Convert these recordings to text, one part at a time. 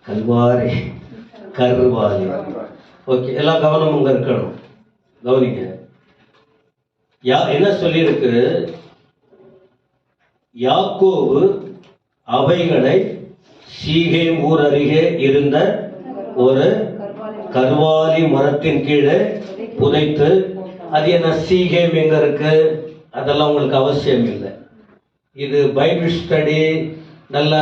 கல்வாரி கர்வாலி. Okay, எல்லாம் கவனம் உங்க இருக்கணும். கவனிங்க, என்ன சொல்லி இருக்கு? யாக்கோபு அவைகளை சீகேம் ஊர் அருகே இருந்த ஒரு கர்வாலி மரத்தின் கீழே புதைத்து. அது என்ன, சீகேம் எங்க இருக்கு? அதெல்லாம் உங்களுக்கு அவசியம் இல்லை. இது பைபிள் ஸ்டடி நல்ல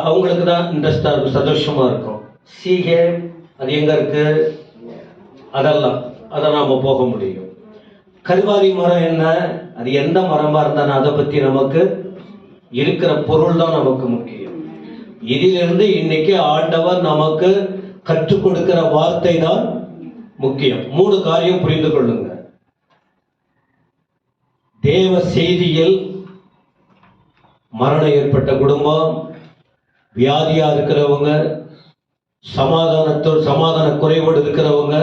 அவங்களுக்கு தான் இன்ட்ரெஸ்டா இருக்கும், சந்தோஷமா இருக்கும். சீகேம் அது எங்க இருக்கு? அதை நாம போக முடியும். கல்வாரி மரம் என்ன? அது எந்த மரமா இருந்தாலும் அதை பத்தி நமக்கு இருக்கிற பொருள் தான் நமக்கு முக்கியம். இதிலிருந்து இன்னைக்கு ஆண்டவர் நமக்கு கற்றுக் கொடுக்கிற வார்த்தை தான் முக்கியம். 3 காரியம் புரிந்து கொள்ளுங்க. தேவ செய்தியில் மரணம் ஏற்பட்ட குடும்பம், வியாதியா இருக்கிறவங்க, சமாதான குறைவோடு இருக்கிறவங்க,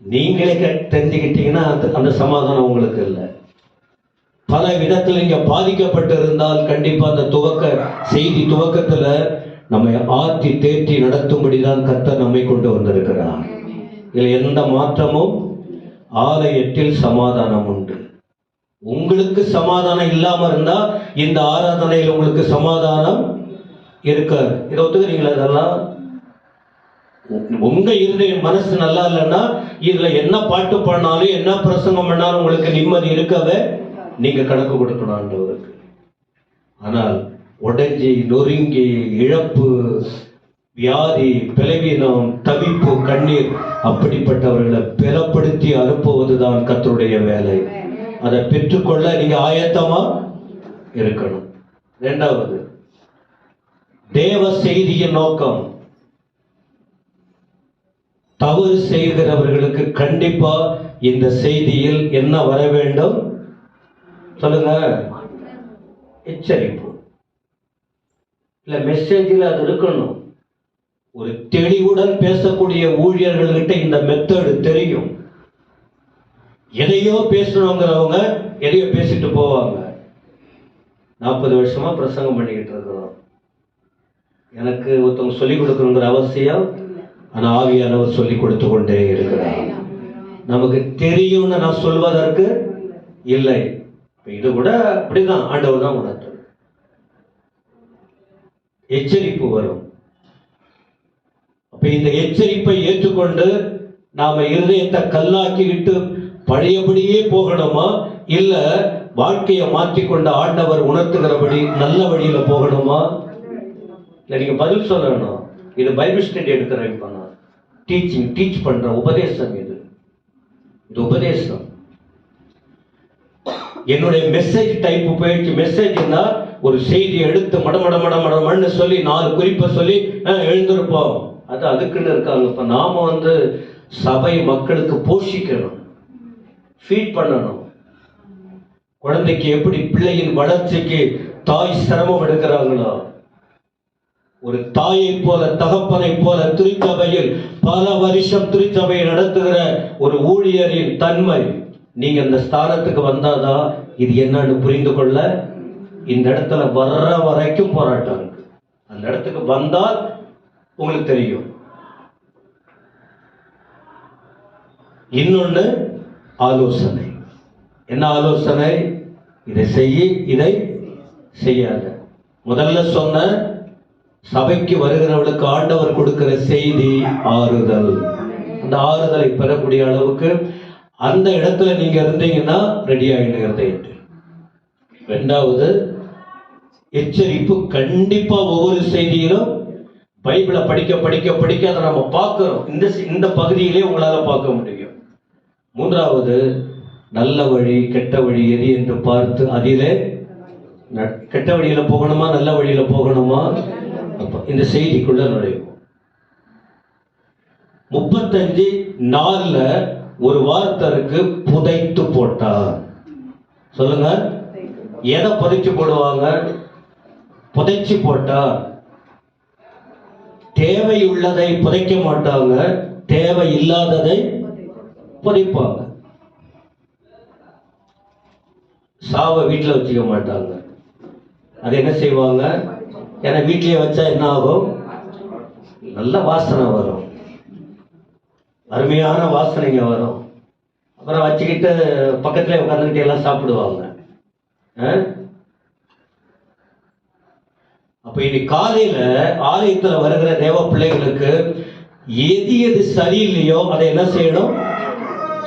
நீங்களே தெரிஞ்சுக்கிட்டீங்கன்னா அந்த சமாதானம் உங்களுக்கு இல்லை. பல விதத்தில் நீங்க பாதிக்கப்பட்டு இருந்தால் கண்டிப்பா அந்த செய்தி துவக்கத்துல நம்மை ஆற்றி தேற்றி நடத்தும்படிதான் கர்த்தர் நம்மை கொண்டு வந்திருக்கிறார். இதில் எந்த மாற்றமும் ஆலயத்தில் சமாதானம் உண்டு. உங்களுக்கு சமாதானம் இல்லாம இருந்தா இந்த ஆராதனையில் உங்களுக்கு சமாதானம் இருக்காது. இதை ஒத்துக்கிறீங்களா? இதெல்லாம் உங்க இருந்த மனசு நல்லா இல்லைன்னா இதுல என்ன பாட்டு பண்ணாலும் என்ன பிரசங்கம் பண்ணாலும் உங்களுக்கு நிம்மதி இருக்கவே நீங்க கணக்கு கொடுக்கணும் ஆண்டவருக்கு. ஆனால் உடைஞ்சி நொறுங்கி இழப்பு, வியாதி, பலவீனம், தவிப்பு, கண்ணீர், அப்படிப்பட்டவர்களை பலப்படுத்தி அனுப்புவதுதான் கர்த்தருடைய வேலை. அதை பெற்றுக்கொள்ள நீங்க ஆயத்தமா இருக்கணும். 2வது, தேவ செய்தியின் நோக்கம். தவறு செய்கிறவர்களுக்கு கண்டிப்பா இந்த செய்தியில் என்ன வர வேண்டும் சொல்லுங்க? எச்சரிப்பு. இல்ல மெசேஜில் அது இருக்கணும். ஒரு தெளிவுடன் பேசக்கூடிய ஊழியர்கள்கிட்ட இந்த மெத்தடு தெரியும். எதையோ பேசணுங்கிறவங்க எதையோ பேசிட்டு போவாங்க. 40 வருஷமா பிரசங்கம் பண்ணிக்கிட்டு இருக்கிறோம். எனக்கு ஒருத்தவங்க சொல்லிக் கொடுக்கணுங்கிற அவசியம், ஆனா ஆவியானவர் சொல்லிக் கொடுத்து கொண்டே இருக்கிறார். நமக்கு தெரியும்னு நான் சொல்வதற்கு இல்லை. இது கூட அப்படிதான் ஆண்டவர் தான் உணர்த்து. எச்சரிப்பு வரும். அப்ப இந்த எச்சரிப்பை ஏற்றுக்கொண்டு நாம இருதயத்தை கல்லாக்கிவிட்டு பழையபடியே போகணுமா, இல்ல வாழ்க்கையை மாற்றிக்கொண்ட ஆண்டவர் உணர்த்துகிறபடி நல்ல வழியில போகணுமா? இல்ல நீங்க பதில் சொல்லணும். இது பைபிள் ஸ்டடி எடுக்கிறேன், டீச் பண்ற உபதேசம். இது உபதேசம். என்னுடைய மெசேஜ் டைப் போயிடுச்சு. மெசேஜ்னா ஒரு செய்தி எடுத்து மடமடமடமடமன்னு சொல்லி 4 குறிப்பை சொல்லி எழுந்திருப்போம். அதுக்குன்னு இருக்காங்க. இப்ப நாம சபை மக்களுக்கு போஷிக்கணும், ஃபீட் பண்ணணும். குழந்தைக்கு எப்படி பிள்ளையின் வளர்ச்சிக்கு தாய் சிரமம் எடுக்கிறாங்களோ, ஒரு தாயை போல தகப்பனை போல திருச்சபையில் பல வருஷம் திருச்சபையை நடத்துகிற ஒரு ஊழியரின் தன்மை. நீங்க இந்த ஸ்தானத்துக்கு வந்தாதான் இது என்னன்னு புரிந்து கொள்ள. இந்த இடத்துல வர்ற வரைக்கும் போராட்டம் இருக்கு. அந்த இடத்துக்கு வந்தால் உங்களுக்கு தெரியும். இன்னொன்னு ஆலோசனை. என்ன ஆலோசனை? இதை செய்ய, இதை செய்யாத. முதல்ல சொன்ன சபைக்கு வருகிறவர்களுக்கு ஆண்டவர் கொடுக்கிற செய்தி ஆறுதல். அந்த ஆறுதலை பெறக்கூடிய அளவுக்கு அந்த இடத்துல நீங்க இருந்தீங்கன்னா ரெடி ஆயிடுங்கிறத. 2வது, எச்சரிப்பு. கண்டிப்பா ஒவ்வொரு செய்தியிலும் பைபிளை படிக்க படிக்க படிக்க அதை நம்ம பார்க்கிறோம். இந்த பகுதியிலே உங்களால பார்க்க முடியும். 3வது, நல்ல வழி கெட்ட வழி எது என்று பார்த்து அதிலே கெட்ட வழியில போகணுமா நல்ல வழியில போகணுமா இந்த செய்திக்குள்ள நுழைவோம். 35:4 ஒரு வார்த்தைக்கு புதைத்து போட்டார். சொல்லுங்க, எதை புதைச்சு போடுவாங்க? புதைச்சு போட்டா தேவையுள்ளதை புதைக்க மாட்டாங்க, தேவை இல்லாததை புதைப்பாங்க. சாவை வீட்டில் வச்சுக்க மாட்டாங்க. அது என்ன செய்வாங்க? ஏன்னா வீட்லயே வச்சா என்ன ஆகும்? நல்ல வாசனை வரும், அருமையான வாசனைங்க வரும். அப்புறம் வச்சுக்கிட்டு பக்கத்துல உட்காந்துக்கிட்டு எல்லாம் சாப்பிடுவாங்க. அப்ப இன்னைக்கு காலையில ஆலயத்துல வருகிற தேவ பிள்ளைகளுக்கு எது எது சரியில்லையோ அதை என்ன செய்யணும்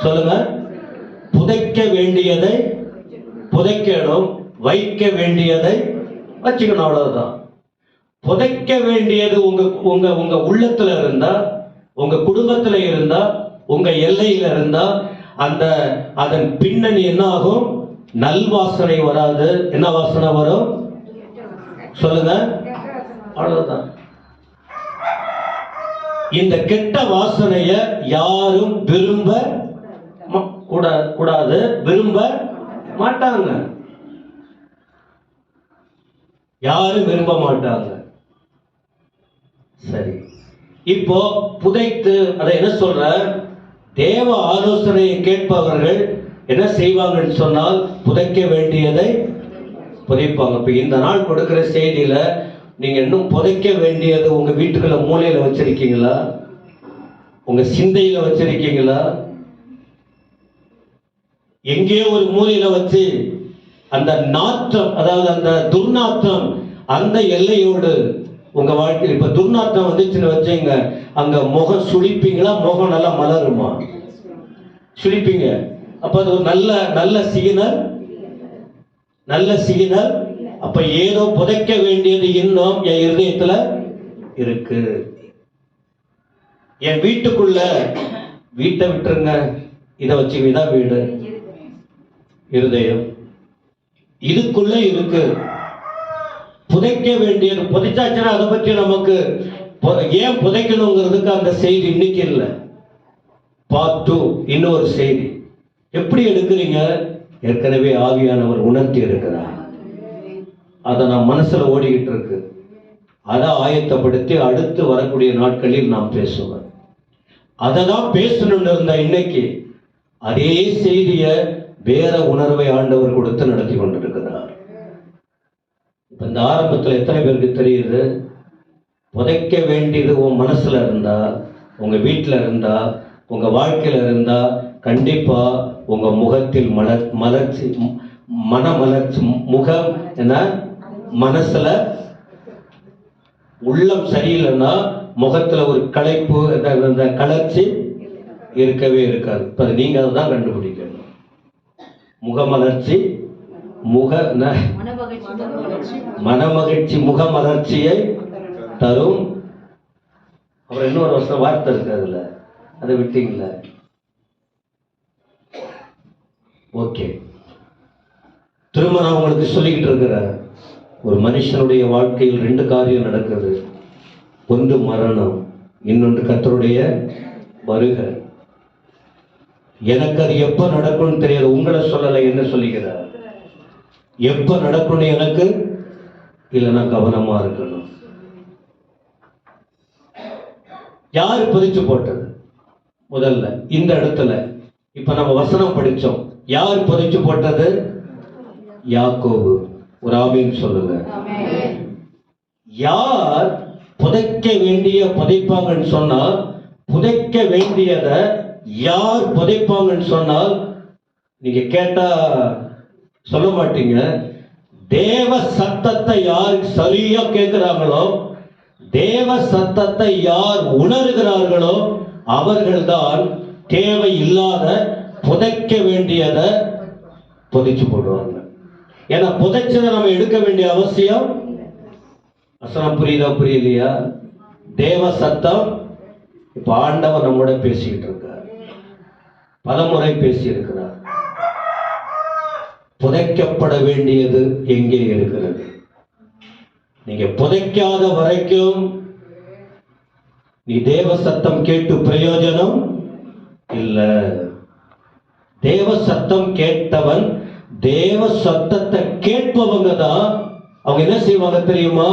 சொல்லுங்க? புதைக்க வேண்டியதை புதைக்கணும், வைக்க வேண்டியதை வச்சுக்கணும், அவ்வளவுதான். புதைக்க வேண்டியது உங்க உங்க உங்க உள்ளத்துல இருந்தா, உங்க குடும்பத்துல இருந்தா, உங்க எல்லையில இருந்தா, அந்த அதன் பின்னணி என்ன ஆகும்? நல்வாசனை வராது. என்ன வாசனை வரும் சொல்லுங்க? அவ்வளவுதான். இந்த கெட்ட வாசனைய யாரும் விரும்ப கூடாது, விரும்ப மாட்டாங்க, யாரும் விரும்ப மாட்டாங்க. சரி, இப்போ புதைத்து அதை என்ன சொல்ற? தேவ ஆலோசனையை கேட்பவர்கள் என்ன செய்வாங்கன்னு சொன்னால் புதைக்க வேண்டியதை புதைப்பாங்க. இப்ப இந்த நாள் கொடுக்கிற செய்தியில நீங்க இன்னும் புதைக்க வேண்டியது உங்க வீட்டுக்குள்ள மூலையில வச்சிருக்கீங்களா? உங்க சிந்தையில வச்சிருக்கீங்களா? எங்கேயோ ஒரு மூலையில வச்சு அந்த நாற்றம், அதாவது அந்த துர்நாற்றம் அந்த எல்லையோடு உங்க வாழ்க்கையில் இப்ப துர்நாற்றம் வந்துச்சுன்னு வச்சுங்க, அங்க முகம் சுழிப்பீங்களா? முகம் நல்லா மலருமா? சுழிப்பீங்க. அப்ப அது ஒரு நல்ல நல்ல சிக்னல், நல்ல சிக்னல். அப்ப ஏதோ புதைக்க வேண்டியது இன்னும் என் இருதயத்துல இருக்கு. என் வீட்டுக்குள்ள, வீட்டை விட்டுருங்க, இதை வச்சுக்கிதான் வீடு, இருதயம் இதுக்குள்ள இருக்கு. புதைக்க வேண்டியது புதைச்சாச்சுன்னா அதை பற்றி நமக்கு ஏன் புதைக்கணுங்கிறதுக்கு அந்த செய்தி இன்னைக்கு இல்லை. பார்ட் 2 இன்னொரு செய்தி. எப்படி எடுக்கிறீங்க? ஏற்கனவே ஆவியானவர் உணர்த்தி இருக்கிறார். அதை நான் மனசுல ஓடிக்கிட்டு இருக்கு. அதை ஆயத்தப்படுத்தி அடுத்து வரக்கூடிய நாட்களில் நாம் பேசுவேன். அதை தான் பேசணும்னு இருந்த இன்னைக்கு அதே செய்திய வேற உணர்வை ஆண்டவர் கொடுத்து நடத்தி கொண்டிருக்கிறார். இந்த ஆரம்பத்தில் எத்தனை பேருக்கு தெரியுது? புதைக்க வேண்டியது உன் மனசுல இருந்தா, உங்க வீட்டில் இருந்தா, உங்க வாழ்க்கையில இருந்தா, கண்டிப்பா உங்க முகத்தில் மலர்ச்சி, மனமலர்ச்சி, முகம் என்ன, மனசுல உள்ளம் சரியில்லைன்னா முகத்துல ஒரு களைப்பு, அந்த கலர்ச்சி இருக்கவே இருக்காது. இப்ப நீங்க தான் கண்டுபிடிக்கணும். முகமலர்ச்சி, மனமகிழ்ச்சி முகமலர்ச்சியை தரும். அப்புறம் இன்னொரு வருஷம் வார்த்தை இருக்கு அதுல, அதை விட்டீங்களா? ஓகே, திரும்ப நான் உங்களுக்கு சொல்லிக்கிட்டு இருக்கிறேன். ஒரு மனுஷனுடைய வாழ்க்கையில் 2 காரியம் நடக்குது. ஒன்று மரணம், இன்னொன்று கர்த்தருடைய வருகை. எனக்கு அது எப்ப நடக்கும்னு தெரியாது. உங்களை சொல்லலை, என்ன சொல்லிக்கிறார்? எப்ப நடக்கும்னு எனக்கு இல்லைன்னா கவனமா இருக்கணும். யாரு பதிச்சு போட்டது? முதல்ல இந்த இடத்துல இப்ப நம்ம வசனம் படிச்சோம். யார் பதிச்சு போட்டது? யாக்கோபு. ஒரு ஆமீன் சொல்லுங்க. யார் புதைக்க வேண்டிய புதைப்பாங்கன்னு சொன்னால், புதைக்க வேண்டியத யார் புதைப்பாங்கன்னு சொன்னால், நீங்க கேட்டா சொல்ல மாட்டீங்க. தேவ சத்தத்தை யார் சரியா கேட்கிறாங்களோ, தேவ சத்தத்தை யார் உணர்கிறார்களோ அவர்கள்தான் தேவை இல்லாத புதைக்க வேண்டியத புதைச்சு போடுவாங்க. ஏன்னா புதைச்சதை நம்ம எடுக்க வேண்டிய அவசியம். வசனம் புரியுதா புரியலையா? தேவ சத்தம். இப்ப ஆண்டவர் நம்மோட பேசிக்கிட்டு இருக்கார், பலமுறை பேசி இருக்கிறார். புதைக்கப்பட வேண்டியது எங்கே இருக்கிறது? நீங்க புதைக்காத வரைக்கும் நீ தேவ சத்தம் கேட்டு பிரயோஜனம் இல்ல. தேவ சத்தம் கேட்டவன், தேவ சத்தத்தை கேட்பவங்க தான் அவங்க என்ன செய்வாங்க தெரியுமா?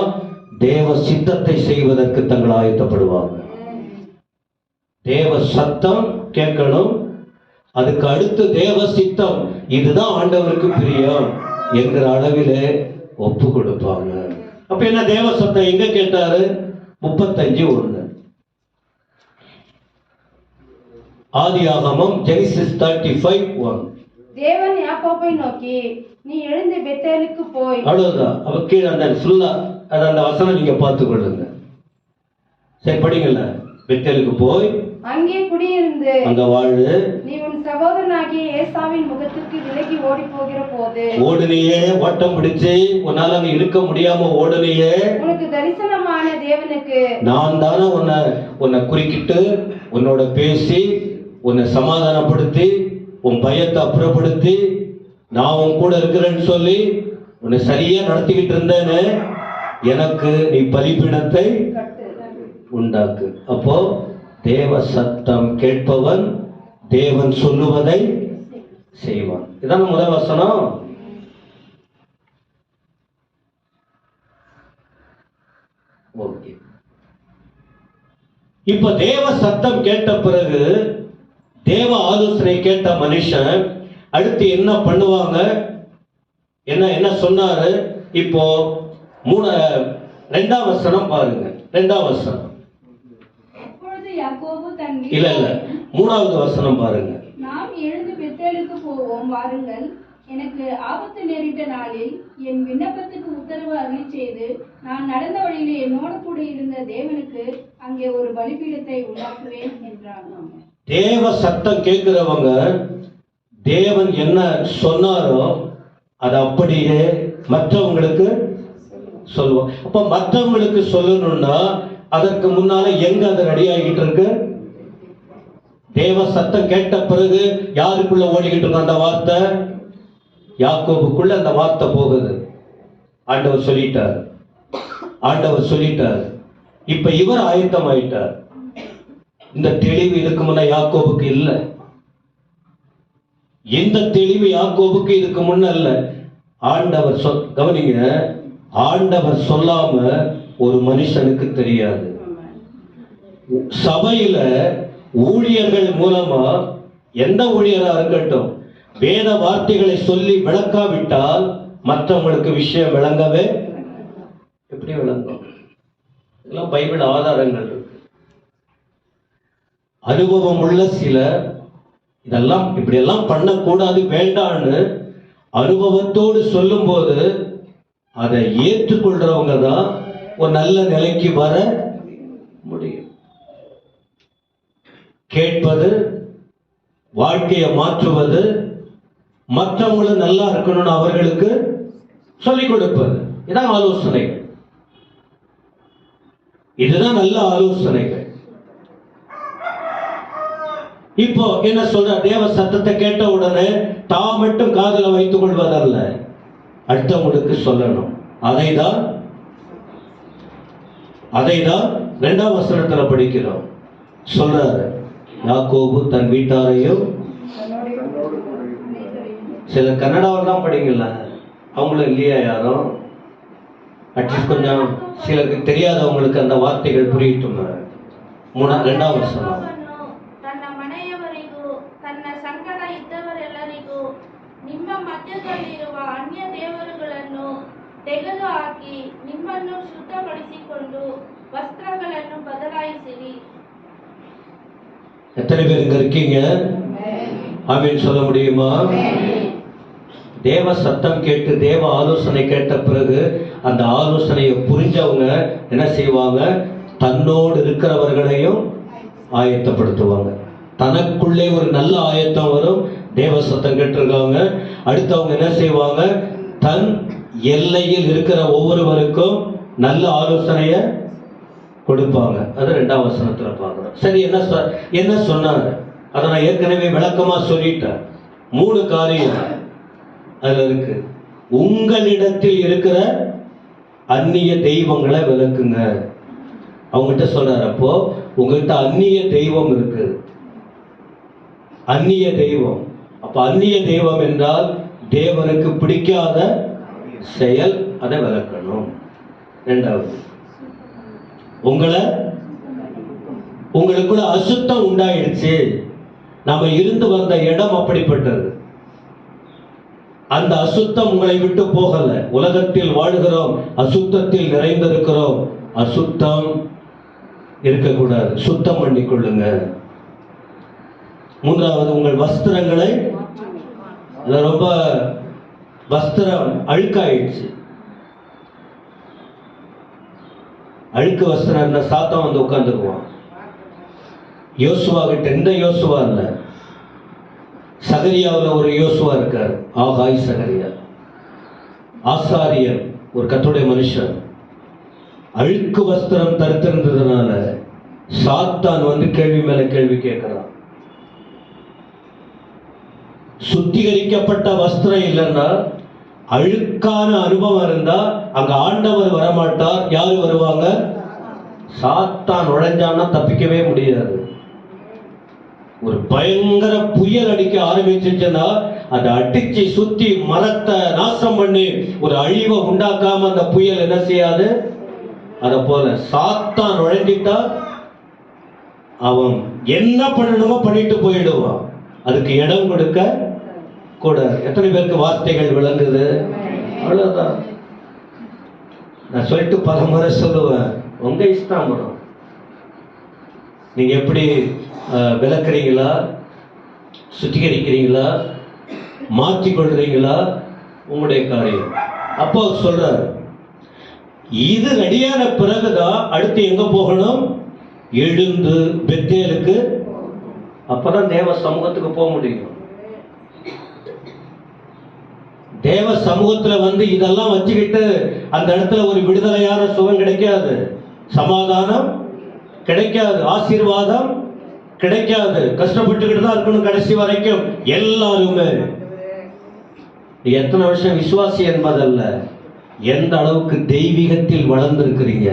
தேவ சித்தத்தை செய்வதற்கு தங்கள் ஆயத்தப்படுவாங்க. தேவ சத்தம் கேட்கணும், அதுக்கு அடுத்து தேவ சித்தம், இதுதான் ஆண்டவருக்கு பிரியம் என்கிற அளவிலே ஒப்பு கொடுப்பாங்க. அப்ப என்ன தேவ சத்தம் எங்க கேட்டாரு? 35:1 ஆதியாகமம், ஜெனிசிஸ் 35:1. தேவன் யாக்கோபை நோக்கி, நீ எழுந்து பெத்தேலுக்கு போய். அவ்வளவுதான். அவ கீழே அந்த ஃபுல்லா அந்த வசனம் நீங்க பார்த்துக் கொள்ளுங்க. சரி, படிங்கல்ல. பெத்தேலுக்கு போய் அங்கே குடியிருந்து அங்க வாழு. நீ உன் சகோதரனாகிய ஏசாவின் முகத்திற்கு விலகி ஓடி போகிற போது ஓடுனியே, ஓட்டம் பிடிச்சு உன்னால அங்க இருக்க முடியாம ஓடுனியே, உனக்கு தரிசனமான தேவனுக்கு நான் தானே உன்னை குறுக்கிட்டு உன்னோட பேசி உன்னை சமாதானப்படுத்தி உன் பயத்தை அப்புறப்படுத்தி நான் உன் கூட இருக்கிறேன்னு சொல்லி உன்னை சரியா நடத்திக்கிட்டு இருந்தேன்னு எனக்கு நீ பலிபீடத்தை உண்டாக்கு. அப்போ தேவ சத்தம் கேட்பவன் தேவன் சொல்லுவதை செய்வான். இதான் முதல் வசனம். ஓகே. இப்ப தேவ சத்தம் கேட்ட பிறகு தேவ ஆலோசனை கேட்ட மனுஷன் அடுத்து என்ன பண்ணுவாங்க? என்ன சொன்னாரு? இப்போ 2ஆம் வசனம் பாருங்க. 2ஆம் வசனம் இல்ல 3வது வசனம் பாருங்க. நாம் எழுந்து பெத்தேலுக்கு போவோம் வாருங்கள். எனக்கு ஆபத்து நேரிட்ட நாளில் என் விண்ணப்பத்துக்கு உத்தரவு அருளி செய்து நான் நடந்த வழியிலே என்னோடு கூட இருந்த தேவனுக்கு அங்கே ஒரு பலிபீடத்தை உண்டாக்குவேன் என்றான். தேவ சத்தம் கேட்கிறவங்க தேவன் என்ன சொன்னாரோ அது அப்படியே மற்றவங்களுக்கு சொல்லுவோம். அப்ப மற்றவங்களுக்கு சொல்லணும்னா அதற்கு முன்னால எங்க அது ரெடி ஆகிட்டு இருக்கு? தேவ சத்தம் கேட்ட பிறகு யாருக்குள்ள ஓடிக்கிட்டு இருக்கு அந்த வார்த்தை? யாக்கோபுக்குள்ள அந்த வார்த்தை போகுது. ஆண்டவர் சொல்லிட்டார். இப்ப இவர் ஆயத்தம் ஆயிட்டார். இந்த தெளிவு இதுக்கு முன்ன யாக்கோபுக்கு இல்ல. எந்த தெளிவு யாக்கோபுக்கு இதுக்கு முன்ன இல்ல. ஆண்டவர் கவனிங்க, ஆண்டவர் சொல்லாம ஒரு மனுஷனுக்கு தெரியாது. சபையில ஊழியர்கள் மூலமா எந்த ஊழியரா இருக்கட்டும் வேத வார்த்தைகளை சொல்லி விளக்காவிட்டால் மற்றவங்களுக்கு விஷயம் விளங்கவே எப்படி விளங்கும்? இதெல்லாம் பைபிள் ஆதாரங்கள் இருக்கு. அனுபவம் உள்ள சில இதெல்லாம் இப்படியெல்லாம் பண்ணக்கூடாது வேண்டான்னு அனுபவத்தோடு சொல்லும் போது அதை ஏற்றுக்கொள்றவங்க தான் ஒரு நல்ல நிலைக்கு வர முடியும். கேட்பது, வாழ்க்கையை மாற்றுவது, மற்றவங்களும் நல்லா இருக்கணும்னு அவர்களுக்கு சொல்லிக் கொடுப்பது, இதான் ஆலோசனைகள். இதுதான் நல்ல ஆலோசனைகள். இப்போ என்ன சொல்ற? தேவ சத்தத்தை கேட்ட உடனே தான் மட்டும் காதல வைத்துக் கொள்வதல்ல, அடுத்தவங்களுக்கு சொல்லணும். அதைதான் 2ஆம் வசனத்துல படிக்கிறோம். சொல்றாரு, யாக்கோபு தன் வீட்டாரையும். சில கன்னடாவில் தான் படிங்களா, அவங்களும் இல்லையா யாரும்? அட்லீஸ்ட் கொஞ்சம் சிலருக்கு தெரியாதவங்களுக்கு அந்த வார்த்தைகள் புரியட்டும். 2ஆம் வசனம். ತನ್ನ ಮನೆಯವರಿಗೂ ತನ್ನ ಸಂಗಡ ಇದ್ದವರೆಲ್ಲರಿಗೂ ನಿಮ್ಮ ಮಧ್ಯದಲ್ಲಿರುವ ಅನ್ಯ ದೇವರುಗಳನ್ನು ತೆಗೆದುಹಾಕಿ ನಿಮ್ಮನ್ನು ಶುದ್ಧಪಡಿಸಿಕೊಂಡು ವಸ್ತ್ರಗಳನ್ನು ಬದಲಾಯಿಸಿರಿ. எத்தனை பேர் இங்க இருக்கீங்க? ஆமென் சொல்ல முடியுமா? தேவ சத்தம் கேட்டு தேவ ஆலோசனை கேட்ட பிறகு அந்த ஆலோசனையை புரிஞ்சவங்க என்ன செய்வாங்க? தன்னோடு இருக்கிறவர்களையும் ஆயத்தப்படுத்துவாங்க. தனக்குள்ளே ஒரு நல்ல ஆயத்தம் வரும். தேவ சத்தம் கேட்டிருக்காங்க. அடுத்தவங்க என்ன செய்வாங்க? தன் எல்லையில் இருக்கிற ஒவ்வொருவருக்கும் நல்ல ஆலோசனைய கொடுப்பாங்க. அது 2ஆம் வசனத்துல பார்க்கிறோம். சரி, என்ன சொன்னாங்க? அதை நான் ஏற்கனவே விளக்கமா சொல்லிட்டேன். 3 காரியம் அதுல இருக்கு. உங்களிடத்தில் இருக்கிற அந்நிய தெய்வங்களை விளக்குங்க. அவங்ககிட்ட சொல்றாரு. அப்போ உங்ககிட்ட அந்நிய தெய்வம் இருக்கு. அந்நிய தெய்வம். அப்ப அந்நிய தெய்வம் என்றால் தேவனுக்கு பிடிக்காத செயல், அதை விளக்கணும். 2வது, உங்களுக்குள்ள அசுத்தம் உண்டாயிடுச்சு. நாம இருந்து வந்த இடம் அப்படிப்பட்டது. அந்த அசுத்தம் உங்களை விட்டு போகல. உலகத்தில் வாழுகிறோம், அசுத்தத்தில் நிறைந்திருக்கிறோம். அசுத்தம் இருக்கக்கூடாது, சுத்தம் பண்ணிக்கொள்ளுங்க. மூன்றாவது, உங்கள் வஸ்திரங்களை, ரொம்ப வஸ்திரம் அழுக்காயிடுச்சு. அழுக்கு வஸ்திரம் இந்த சாத்தம் வந்து உட்கார்ந்துக்குவான். யோசுவா கிட்ட, இந்த யோசுவா இல்ல, சகரியாவில் ஒரு யோசுவா இருக்கார், ஆகாய் சகரியா. ஆசாரியர், ஒரு கர்த்தருடைய மனுஷன். அழுக்கு வஸ்திரம் தரித்திருந்ததுனால சாத்தான் வந்து கேள்வி மேல கேள்வி கேட்கிறான். சுத்திகரிக்கப்பட்ட வஸ்திரம் இல்லைன்னா, அழுக்கான அனுபவம் இருந்தா அங்க ஆண்டவர் வரமாட்டார். யாரு வருவாங்க? சாத்தான் நுழைஞ்சான்னா தப்பிக்கவே முடியாது. ஒரு பயங்கர புயல் அடிக்க ஆரம்பிச்சுன்னா அதை அடிச்சு சுத்தி மரத்தை நாசம் பண்ணி ஒரு அழிவை உண்டாக்காம அந்த புயல் என்ன செய்யாது. அத போல சாத்தான் நுழைஞ்சிட்டா அவன் என்ன பண்ணணுமோ பண்ணிட்டு போயிடுவான். அதுக்கு இடம் கொடுக்க கூட. எத்தனை பேருக்கு வார்த்தைகள் விளங்குது? அவ்வளவுதான். நான் சொல்லிட்டு பல முறை சொல்லுவேன், உங்க இஷ்டம். நீங்க எப்படி விளக்குறீங்களா, சுத்திகரிக்கிறீங்களா, மாற்றிக் கொள்றீங்களா, உங்களுடைய காரியம். அப்போ சொல்றார், இது ரெடியான பிறகுதான் அடுத்து எங்க போகணும்? எழுந்து பெத்தேலுக்கு. அப்பதான் தேவ சமூகத்துக்கு போக முடியும். தேவ சமூகத்துல வந்து இதெல்லாம் வச்சுக்கிட்டு அந்த இடத்துல ஒரு விடுதலையான சுகம் கிடைக்காது, சமாதானம் கிடைக்காது, ஆசீர்வாதம் கிடைக்காது. கஷ்டப்பட்டுக்கிட்டு தான் இருக்கணும் கடைசி வரைக்கும். எல்லாருமே எத்தனை வருஷம் விசுவாசி என்பதல்ல, எந்த அளவுக்கு தெய்வீகத்தில் வளர்ந்திருக்கிறீங்க.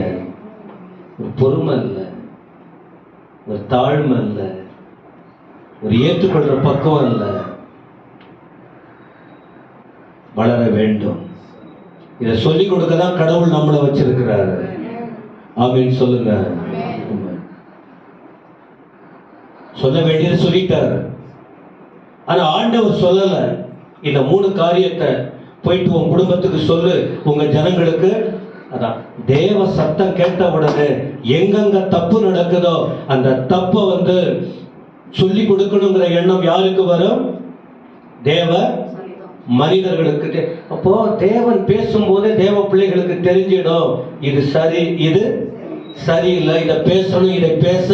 ஒரு பொறுமை இல்லை, ஒரு தாழ்மை இல்லை, ஒரு ஏற்றுக்கொள்ற பக்குவம் இல்லை. வளர வேண்டும். இதை சொல்லிக் கொடுக்க தான் கடவுள் நம்மளை வச்சிருக்கிறாரு. ஆமீன் சொல்லுங்க. சொல்ல வேண்டியது சொல்லிட்டாரு. ஆனா ஆண்டவர் சொல்லல, இந்த 3 காரியத்தை போயிட்டு உன் குடும்பத்துக்கு சொல்லு, உங்க ஜனங்களுக்கு. அதான் தேவ சத்தம் கேட்ட உடனே எங்கெங்க தப்பு நடக்குதோ அந்த தப்பை வந்து சொல்லி கொடுக்கணுங்கிற எண்ணம் யாருக்கு வரும்? தேவ மனிதர்களுக்கு. அப்போ தேவன் பேசும்போதே தேவ பிள்ளைகளுக்கு தெரிஞ்சிடும், இது சரி, இது சரியில்லை, இதை பேசணும், இதை பேச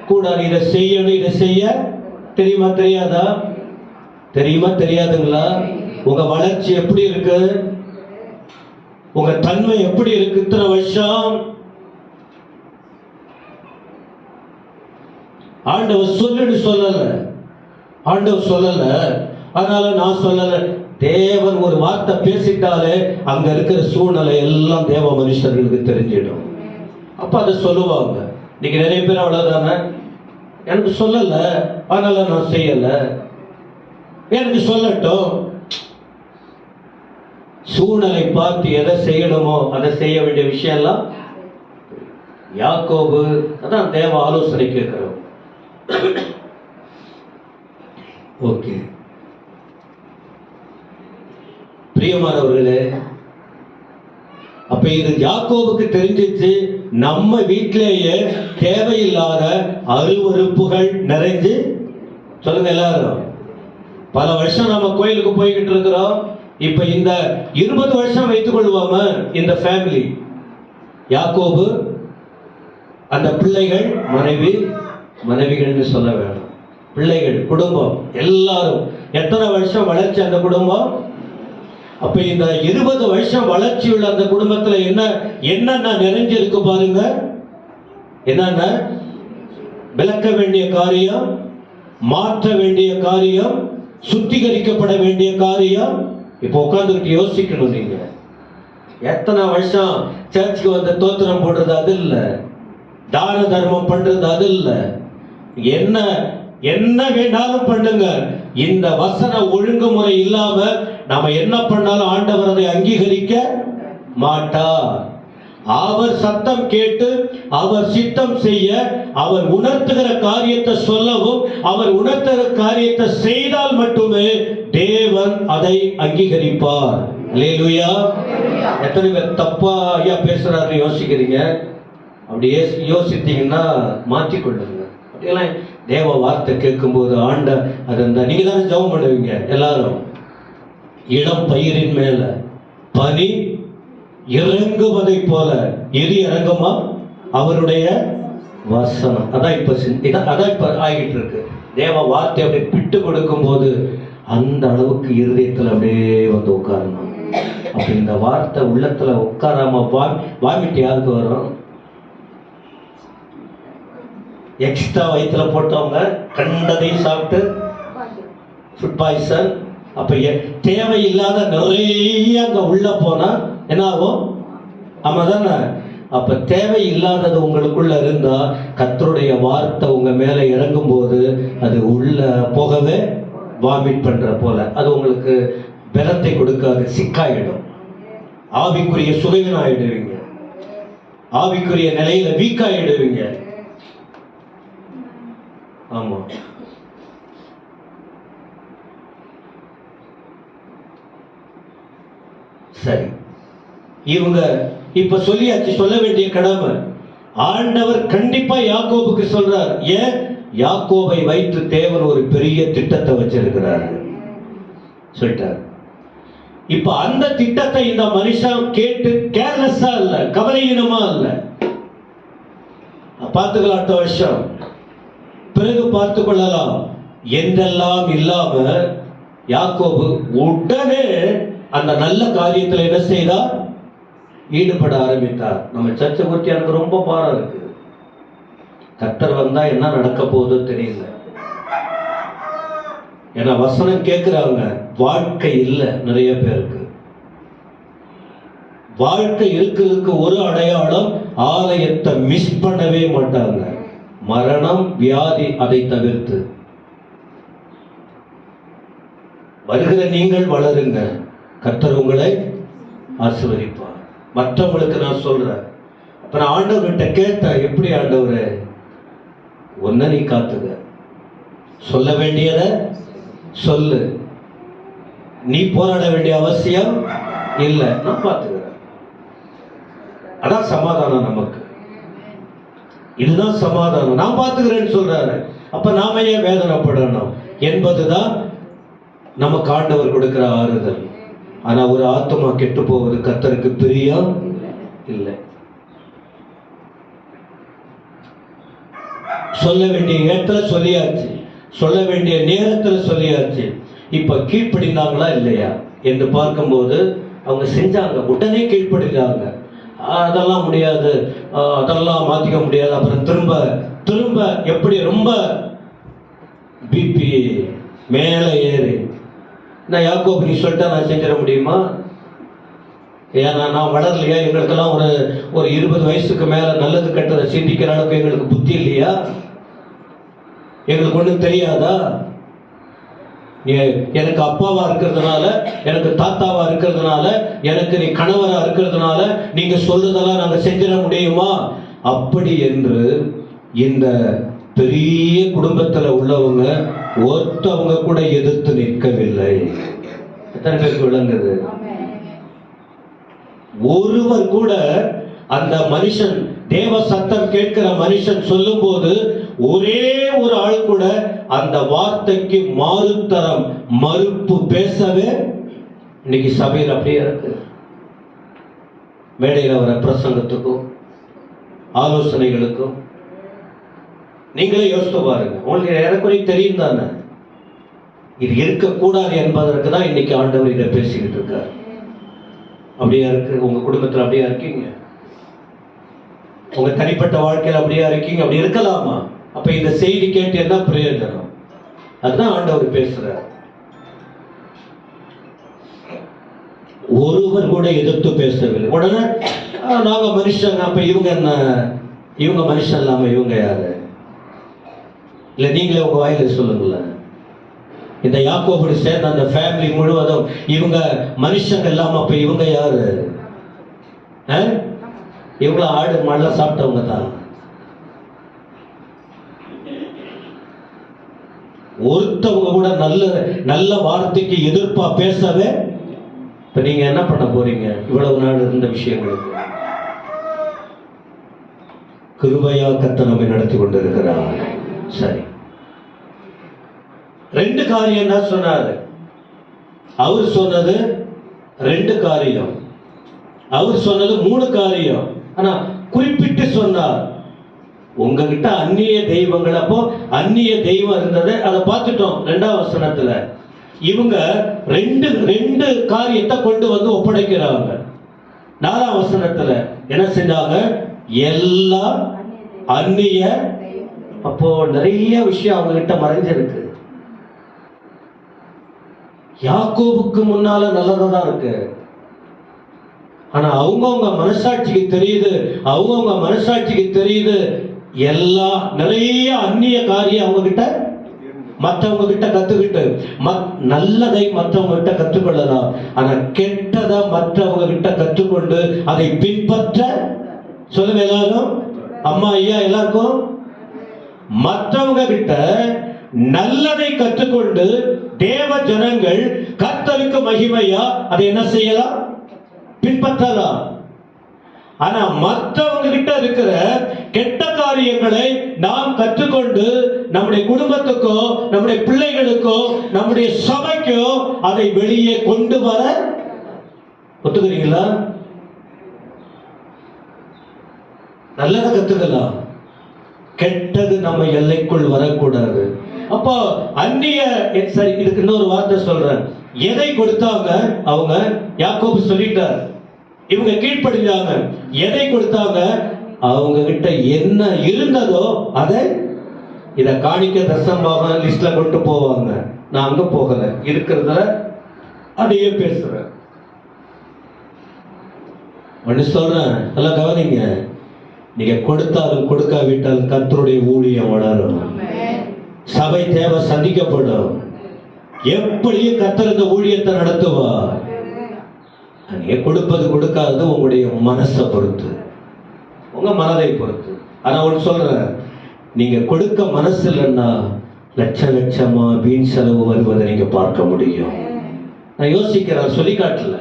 கூடாது, இதை செய்யணும், இதை செய்ய. தெரியுமா தெரியாதா? தெரியுமா தெரியாதுங்களா? உங்க வளர்ச்சி எப்படி இருக்கு? உங்க தன்மை எப்படி இருக்கு? இத்தனை வருஷம் ஆண்டவர் சொல்லுன்னு சொல்லல, ஆண்டவர் சொல்லல, அதனால நான் சொல்லல. தேவன் ஒரு வார்த்தை பேசிட்டாலே அங்க இருக்கிற சூழ்நிலை எல்லாம் தேவ மனுஷர்களுக்கு தெரிஞ்சிடும். அப்ப அதை சொல்லுவாங்க. இன்னைக்கு நிறைய பேர் அவ்வளவுதானே, எனக்கு சொல்லல அதனால நான் செய்யல, எனக்கு சொல்லட்டும். சூழ்நிலை பார்த்து எதை செய்யணுமோ அதை செய்ய வேண்டிய விஷயம் எல்லாம். யாக்கோபு அதான் தேவ ஆலோசனை கேட்கிறோம். ஓகே, பிரியமானவர்களே, அப்ப இது யாக்கோபுக்கு தெரிஞ்சிச்சு. நம்ம வீட்டிலேயே தேவையில்லாத அருவருப்புகள் நிறைஞ்சு, சொல்லுங்க எல்லாரும், பல வருஷம் நம்ம கோயிலுக்கு போய்கிட்டு இருக்கிறோம். இப்ப இந்த 20 வருஷம் வைத்துக் கொள்வோமா இந்த ஃபேமிலி. யாக்கோபு, அந்த பிள்ளைகள், மனைவி, மனைவிகள்னு சொல்ல வேணும், பிள்ளைகள், குடும்பம், எல்லாரும் எத்தனை வருஷம் வளர்ச்சி அந்த குடும்பம். அப்ப இந்த 20 வருஷம் வளர்ச்சி உள்ள அந்த குடும்பத்துல என்னென்ன நிறைஞ்சிருக்கு பாருங்க. என்னென்ன விளக்க வேண்டிய காரியம், மாற்ற வேண்டிய காரியம், சுத்திகரிக்கப்பட வேண்டிய காரியம். இப்ப உட்கார்ந்துட்டு யோசிக்கணும். நீங்க எத்தனை வருஷம் சர்ச்சுக்கு வந்து தோத்திரம் போடுறது அது இல்ல, தான தர்மம் பண்றது அது இல்ல, என்ன என்ன வேண்டாலும் பண்ணுங்க. இந்த வசன ஒழுங்குமுறை இல்லாம நாம என்ன பண்ணாலும் ஆண்டவர் அதை அங்கீகரிக்க மாட்டார். அவர் சத்தம் கேட்டு அவர் சித்தம் செய்ய, அவர் உணர்த்துகிற காரியத்தை சொல்லவும், அவர் உணர்த்துகிற காரியத்தை செய்தால் மட்டுமே தேவன் அதை அங்கீகரிப்பார். அல்லேலூயா. எத்தனை பேர் தப்பா ஐயா பேசுறாருன்னு யோசிக்கிறீங்க? அப்படியே யோசித்தீங்கன்னா மாற்றிக்கொள்ளுங்க. அப்படியெல்லாம் தேவ வார்த்தை கேட்கும்போது ஆண்ட அது நீங்க தானே ஜெபம் பண்ணுவீங்க எல்லாரும். இளம் பயிரின் மேல பனி இறங்குவதை போல எது இறங்குமா? அவருடைய வசனம். அதான் இப்ப ஆகிட்டு இருக்கு. தேவ வார்த்தை அப்படி விட்டு கொடுக்கும் போது அந்த அளவுக்கு இருதயத்துல அப்படியே வந்து உட்காரணும். அப்ப இந்த வார்த்தை உள்ளத்துல உட்காராம வாமிட்டு யாருக்கு வரும்? எக்ஸ்ட்ரா வயிற்றுல போட்டவங்க கண்டதையும் சாப்பிட்டு ஃபுட் பாய்சன். அப்ப தேவையில்லாத நிறைய அங்க உள்ள போனா என்ன ஆகும்? ஆமா தானே? அப்ப தேவையில்லாதது உங்களுக்குள்ள இருந்தா கர்த்தருடைய வார்த்தை உங்க மேல இறங்கும் போது அது உள்ள போகவே வாமிட் பண்ற போல அது உங்களுக்கு பலத்தை கொடுக்காது, சிக்காயிடும். ஆவிக்குரிய சுகைவன் ஆயிடுவீங்க, ஆவிக்குரிய நிலையில வீக்காயிடுவீங்க. ஆமா. சரி, இவங்க இப்ப சொல்லியாச்சு, சொல்ல வேண்டிய கடமை. ஆண்டவர் கண்டிப்பா யாக்கோபுக்கு சொல்றார். ஏன்? யாக்கோபை வைத்து தேவன் ஒரு பெரிய திட்டத்தை வச்சிருக்கிறார் சொல்லிட்டார். இப்ப அந்த திட்டத்தை இந்த மனுஷன் கேட்டு கேர்லெஸ்ஸா இல்ல, கவலையினமா இல்ல, பார்த்துக்கலாம் அடுத்த வருஷம் பிறகு பார்த்து கொள்ளலாம் என்றெல்லாம் இல்லாம யாக்கோபு உடனே அந்த நல்ல காரியத்தில் என்ன செய்தார்? ஈடுபட ஆரம்பித்தார். நம்ம சர்ச்சை பற்றி எனக்கு ரொம்ப பாரம் இருக்கு. கர்த்தர் வந்தா என்ன நடக்க போகுதோ தெரியல. ஏன்னா வசனம் கேட்கிறாங்க, வாழ்க்கை இல்லை. நிறைய பேருக்கு வாழ்க்கை இருக்கிறதுக்கு ஒரு அடையாளம், ஆலயத்தை மிஸ் பண்ணவே மாட்டாங்க. மரணம், வியாதி, அதை தவிர்த்து வருகிற நீங்கள் வளருங்க, கர்த்தர் உங்களை ஆசீர்வதிப்பார். மற்றவங்களுக்கு நான் சொல்றேன். அப்ப நான் ஆண்டவர்கிட்ட கேட்டேன், எப்படி ஆண்டவரே? ஒன்ன நீ காத்துக்க, சொல்ல வேண்டியத சொல்லு, நீ போராட வேண்டிய அவசியம் இல்லை, நான் பார்த்துக்கிறேன். அதான் சமாதானம் நமக்கு. இதுதான் சமாதானம். நான் பார்த்துக்கிறேன்னு சொல்றாரு. அப்ப நாம ஏன் வேதனைப்படணும் என்பதுதான் நமக்கு ஆண்டவர் கொடுக்கிற ஆறுதல். ஆனா ஒரு ஆத்மா கெட்டு போவது கர்த்தருக்கு பிரியம் இல்லை. சொல்ல வேண்டிய இடத்துல சொல்லியாச்சு, சொல்ல வேண்டிய நேரத்துல சொல்லியாச்சு. இப்ப கீழ்ப்படிந்தாங்களா இல்லையா என்று பார்க்கும்போது அவங்க செஞ்சாங்க, உடனே கீழ்ப்படிந்தாங்க. அதெல்லாம் முடியாது, அதெல்லாம் மாத்திக்க முடியாது. அப்புறம் திரும்ப திரும்ப எப்படி ரொம்ப பிபி மேல ஏறி, நான் யாக்கோபு நீ சொல்லிட்டா நான் செஞ்சிட முடியுமா? ஏன்னா நான் வளரலையா? எங்களுக்கெல்லாம் ஒரு 20 வயசுக்கு மேல நல்லது கெட்டதை சிந்திக்கிற அளவுக்கு எங்களுக்கு புத்தி இல்லையா? எங்களுக்கு ஒன்றும் தெரியாதா? எனக்கு அப்பாவா இருக்கிறதுனால, எனக்கு தாத்தாவா இருக்கிறதுனால, எனக்கு நீ கணவரா இருக்கிறதுனால நீங்க சொல்றதெல்லாம் நாங்க செஞ்சிட முடியுமா? அப்படி என்று இந்த பெரிய குடும்பத்துல உள்ளவங்க ஒருத்தவங்க கூட எதிர்த்து நிற்கவில்லை. எத்தனை பேருக்கு விளங்குது? ஒருவர் கூட அந்த மனுஷன், தேவ சத்தம் கேட்கிற மனுஷன் சொல்லும் போது ஒரே ஒரு ஆள் கூட அந்த வார்த்தைக்கு மாறுத்தரம் மறுப்பு பேசவே இன்னைக்கு சபையில் அப்படியே இருக்கு. மேடையில் வர பிரசங்கத்துக்கும் ஆலோசனைகளுக்கும் நீங்களே யோசித்து பாருங்க. உங்களுக்கு எனக்குரிய தெரியும் தானே, இது இருக்கக்கூடாது என்பதற்கு தான் இன்னைக்கு ஆண்டவர் இதை பேசிக்கிட்டு இருக்கார். அப்படியா இருக்கு? உங்க குடும்பத்தில் அப்படியா இருக்கீங்க? உங்க தனிப்பட்ட வாழ்க்கையில் அப்படியா இருக்கீங்க? அப்படி இருக்கலாமா? அப்ப இந்த செய்தி கேட்டு என்ன பிரயோஜனம்? அதுதான் ஆண்டவர் பேசுறார். ஒருவர் கூட எதிர்த்து பேசவில்லை. உடனே நாங்க மனுஷங்க, அப்ப இவங்க என்ன? இவங்க மனுஷன் இல்லாம இவங்க யாரு? இல்ல நீங்களே உங்க வாயில சொல்லுங்களேன். இந்த யாக்கோபோடு சேர்ந்த அந்த ஃபேமிலி முழுவதும் இவங்க மனுஷங்க இல்லாம அப்ப இவங்க யாரு? இவங்கள ஆடு மழை சாப்பிட்டவங்க தான். ஒருத்தவங்க கூட நல்ல நல்ல வார்த்தைக்கு எதிர்ப்பா பேசவே. இப்ப நீங்க என்ன பண்ண போறீங்க? இவ்வளவு நாள் இருந்த விஷயங்களுக்கு கிருபையா கர்த்தர் நம்மை நடத்தி கொண்டிருக்கிறார். சரி, 2 காரியம் தான் சொன்னாரு. அவர் சொன்னது 2 காரியம், அவர் சொன்னது 3 காரியம். ஆனா குறிப்பிட்டு சொன்னார், உங்ககிட்ட அந்நிய தெய்வங்கள். அப்போ அந்நிய தெய்வம் இருந்தது, அதை பார்த்துட்டோம் 2ஆம் வசனத்துல. இவங்க ரெண்டு காரியத்தை கொண்டு வந்து ஒப்படைக்கிறாங்க. 4ஆம் வசனத்துல என்ன செஞ்சாங்க? எல்லா அந்நிய. அப்போ நிறைய விஷயம் அவங்க கிட்ட மறைஞ்சிருக்கு. யாக்கோபுக்கு முன்னால நல்லதான் இருக்கு, ஆனா அவங்கவுங்க மனசாட்சிக்கு தெரியுது எல்லா நிறைய அந்நிய காரியம் அவங்க கிட்ட, மற்றவங்க கிட்ட கத்துக்கிட்டு நல்லதை மற்றவங்க கிட்ட கற்றுக்கொள்ளலாம், ஆனா கெட்டதை மற்றவங்க கிட்ட கற்றுக்கொண்டு அதை பின்பற்ற. சொல்லுங்க எல்லாரும், அம்மா ஐயா எல்லாருக்கும். மற்றவங்க கிட்ட நல்லதை கற்றுக்கொண்டு தேவ ஜனங்கள் கர்த்தருக்கு மகிமையா அதை என்ன செய்யலாம்? பின்பற்றலாம். ஆனா மற்றவங்க கிட்ட இருக்கிற கெட்ட காரியங்களை நாம் கற்றுக்கொண்டு நம்முடைய குடும்பத்துக்கோ நம்முடைய பிள்ளைகளுக்கோ நம்முடைய சபைக்கோ அதை வெளியே கொண்டு வர ஒத்துக்கிறீங்களா? நல்லதை கத்துக்கலாம், கெட்டது நம்ம எல்லைக்குள் வரக்கூடாது. அப்போ அந்நிய. சரி, இதுக்கு இன்னொரு வார்த்தை சொல்றேன். எதை கொடுத்தாங்க அவங்க? யாக்கோபு சொல்லிட்டார், இவங்க கீழ்ப்படிஞ்சாங்க. எதை கொடுத்தாங்க? அவங்க கிட்ட என்ன இருந்ததோ அதை. இத காணிக்க தசம்பாகம் லிஸ்ட்ல கொண்டு போவாங்க. நான் அங்க போகல, இருக்கிறதுல அதையே பேசுறேன். ஒன்னு சொல்றேன், எல்லாம் கவனிங்க. நீங்க கொடுத்தாலும் கொடுக்காவிட்டாலும் கர்த்தருடைய ஊழியம் வளரும், சபை தேவை சந்திக்கப்படும். எப்படியும் கர்த்தர் இந்த ஊழியத்தை நடத்துவார். நீங்க கொடுப்பது கொடுக்காதது உங்களுடைய மனசை பொறுத்து, உங்க மனதை பொறுத்து. ஆனா ஒன்று சொல்றேன், நீங்க கொடுக்க மனசு இல்லைன்னா லட்ச லட்சமா வீண் செலவு வருவதை நீங்க பார்க்க முடியும். நான் யோசிக்கிறேன், சொல்லி காட்டல.